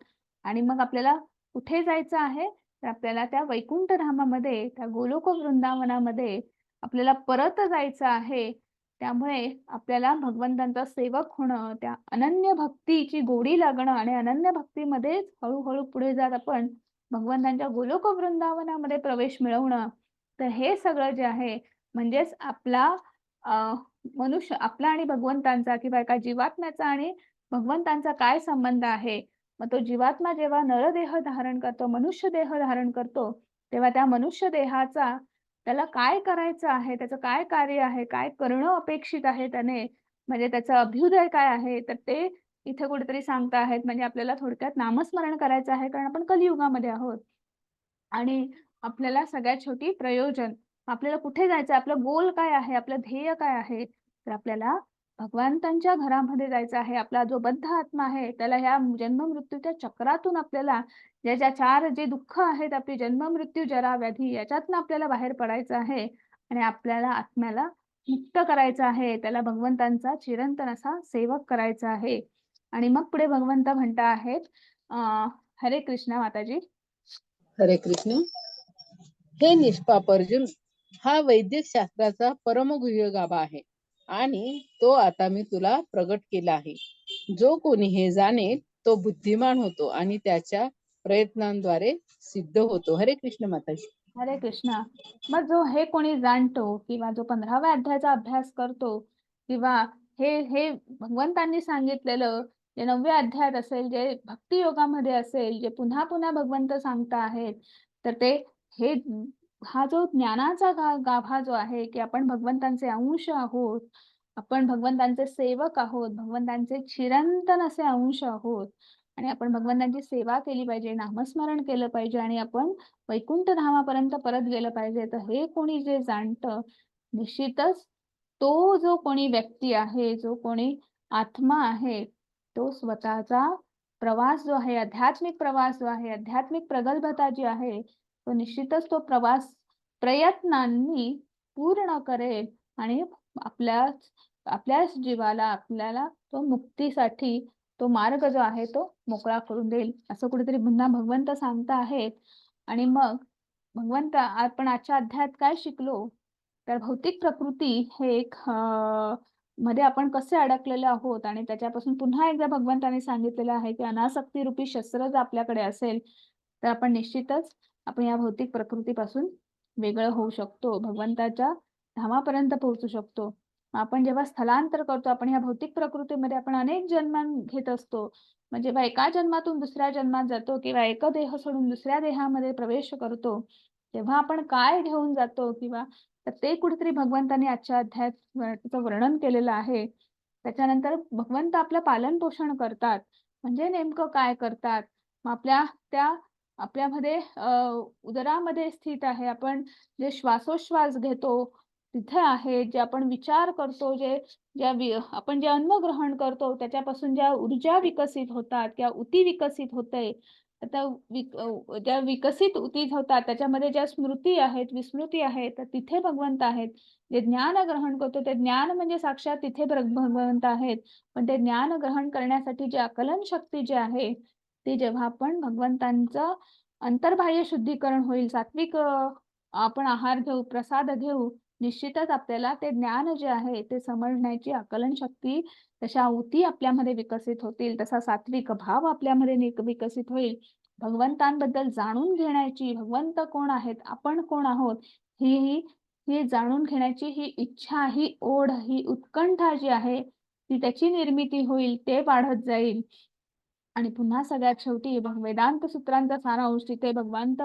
Speaker 1: आणि मग आपल्याला कुठे जायचं आहे? तर आपल्याला त्या वैकुंठ धामामध्ये, त्या गोलोक वृंदावनामध्ये आपल्याला परत जायचं आहे. त्यामुळे आपल्याला भगवंतांचा सेवक होणं, त्या अनन्य भक्तीची गोडी लागणं आणि अनन्य भक्तीमध्येच हळू पुढे जात आपण भगवंतांच्या गोलोक वृंदावनामध्ये प्रवेश मिळवणं. तर हे सगळं जे आहे म्हणजेच आपला मनुष्य आपला आणि भगवंतांचा किंवा एका जीवात्म्याचा आणि भगवंतांचा काय संबंध आहे? मग तो जीवात्मा जेव्हा नरदेह धारण करतो, मनुष्य देह धारण करतो, तेव्हा त्या मनुष्य देहाचा त्याला काय करायचं आहे? त्याचं काय कार्य आहे? काय करणं अपेक्षित आहे त्याने? म्हणजे त्याचं अभ्युदय काय आहे? तर ते इथे कुठेतरी सांगता आहेत. म्हणजे आपल्याला थोडक्यात नामस्मरण करायचं आहे, कारण आपण कलियुगामध्ये आहोत. आणि आपल्याला सगळ्यात शेवटी प्रयोजन, आपल्याला कुठे जायचं आहे? आपलं गोल काय आहे? आपलं ध्येय काय आहे? तर आपल्याला भगवंतांच्या घरामध्ये जायचं आहे. आपला जो बद्ध आत्मा आहे, त्याला ह्या जन्म-मृत्यूच्या चक्रातून आपल्याला ज्या 4 जे दुःख आहेत, आपली जन्म, मृत्यू, जरा, व्याधी याच्यातनं आपल्याला बाहेर पडायचं आहे आणि आपल्याला आत्म्याला मुक्त करायचं आहे. त्याला भगवंतांचा चिरंतन असा सेवक करायचा आहे. आणि मग पुढे भगवंत म्हणता आहेत, हरे कृष्ण माताजी.
Speaker 3: हरे कृष्ण. हे निष्पाप अर्जुन, हा वैदिक शास्त्राचा परमगुह्य गाभा आहे आणि तो आता मी तुला प्रगट केला आहे. जो कोणी हे जाणे तो बुद्धिमान होतो आणि त्याच्या प्रयत्नांद्वारे सिद्ध होतो. हरे कृष्ण माताजी.
Speaker 1: हरे कृष्णा. मग जो हे कोणी जाणतो किंवा जो 15व्या अध्यायाचा अभ्यास करतो किंवा हे हे भगवंतांनी सांगितलेलं जे 9व्या अध्यायात असेल, जे भक्ती योगामध्ये असेल, जे पुन्हा पुन्हा भगवंत सांगता आहेत, तर ते हे हा जो ज्ञानाचा गाभा जो आहे, की आपण भगवंतांचे अंश आहोत, आपण भगवंतांचे सेवक आहोत, भगवंतांचे चिरंतन असे अंश आहोत आणि आपण भगवंतांची सेवा केली पाहिजे, नामस्मरण केलं पाहिजे आणि आपण वैकुंठ धामापर्यंत परत गेलं पाहिजे. तर हे कोणी जे जाणतं, निश्चितच तो जो कोणी व्यक्ती आहे, जो कोणी आत्मा आहे, तो स्वतःचा प्रवास जो आहे, आध्यात्मिक प्रवास जो आहे, आध्यात्मिक प्रगल्भता जी आहे, तो निश्चितच तो प्रवास प्रयत्नांनी पूर्ण करेल आणि आपल्याच आपल्याच जीवाला, आपल्याला तो मुक्तीसाठी तो मार्ग जो आहे, तो मोकळा करून देईल. असं कुठेतरी पुन्हा भगवंत सांगता आहेत. आणि मग भगवंत आपण आजच्या अध्यायात काय शिकलो? तर भौतिक प्रकृती हे एक मध्ये आपण कसे अडकलेलो आहोत आणि त्याच्यापासून पुन्हा एकदा भगवंताने सांगितलेलं आहे, की अनासक्ती रूपी शस्त्र जर आपल्याकडे असेल, तर आपण निश्चितच आपण या भौतिक प्रकृतीपासून वेगळं होऊ शकतो. भगवंताच्या धामापर्यंत पोहोचू शकतो. आपण जेव्हा स्थलांतर करतो, आपण ह्या भौतिक प्रकृतीमध्ये आपण अनेक जन्म घेत असतो. मग जेव्हा एका जन्मातून दुसऱ्या जन्मात जातो किंवा एक देह सोडून दुसऱ्या देहामध्ये प्रवेश करतो, तेव्हा आपण काय घेऊन जातो किंवा तर ते कुठेतरी भगवंतांनी आजच्या अध्यायात त्याचं वर्णन केलेलं आहे. त्याच्यानंतर भगवंत आपलं पालन-पोषण करतात. म्हणजे नेमकं काय करतात? मग त्या आपल्यामध्ये उदरामध्ये स्थित आहे. आपण जे श्वासोश्वास घेतो, तिथे आहे. जे आपण विचार करतो, आपण जे अन्न ग्रहण करतो, त्याच्यापासून ज्या ऊर्जा विकसित होतात किंवा ऊती विकसित होते, आता ज्या विकसित ऊती होतात, त्याच्यामध्ये ज्या स्मृती आहेत, विस्मृती आहेत, तर तिथे भगवंत आहेत. जे ज्ञान ग्रहण करतो, ते ज्ञान म्हणजे साक्षात तिथे भगवंत आहेत. पण ते ज्ञान ग्रहण करण्यासाठी जी आकलन शक्ती जी आहे, ती जेव्हा आपण भगवंतांचं अंतर्बाह्य शुद्धीकरण होईल, सात्विक आपण आहार घेऊ, प्रसाद घेऊ, निश्चितच आपल्याला ते ज्ञान जे आहे, ते समजण्याची आकलन शक्ती, तशा ऊती आपल्यामध्ये विकसित होतील, तसा सात्विक भाव आपल्यामध्ये विकसित होईल. भगवंतांबद्दल जाणून घेण्याची, भगवंत कोण आहेत, आपण कोण आहोत, ही ही ही जाणून घेण्याची ही इच्छा, ही ओढ, ही उत्कंठा जी आहे, ती त्याची निर्मिती होईल, ते वाढत जाईल. आणि पुन्हा सगळ्यात शेवटी वेदांत सूत्रांचा सारांश तिथे भगवंत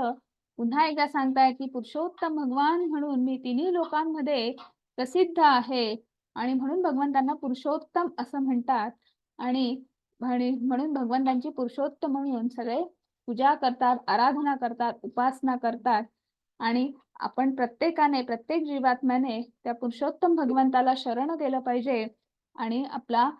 Speaker 1: पुन्हा एकदा सांगताय की पुरुषोत्तम भगवान म्हणून मी तिन्ही लोकांमध्ये प्रसिद्ध आहे आणि म्हणून भगवंतांना पुरुषोत्तम असं म्हणतात. आणि म्हणून भगवंतांची पुरुषोत्तम म्हणून सगळे पूजा करतात, आराधना करतात, उपासना करतात. आणि आपण प्रत्येकाने, प्रत्येक जीवात्म्याने त्या पुरुषोत्तम भगवंताला शरण गेलं पाहिजे आणि आपला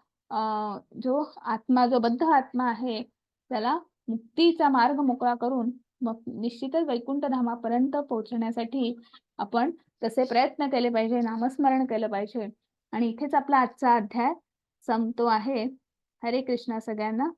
Speaker 1: जो आत्मा, जो बद्ध आत्मा आहे त्याला मुक्तीचा मार्ग मोकळा करून मग निश्चितच वैकुंठ धामापर्यंत पोहोचण्यासाठी आपण तसे प्रयत्न केले पाहिजे, नामस्मरण केलं पाहिजे. आणि इथेच आपला आजचा अध्याय संपतो आहे. हरे कृष्ण सगळ्यांना.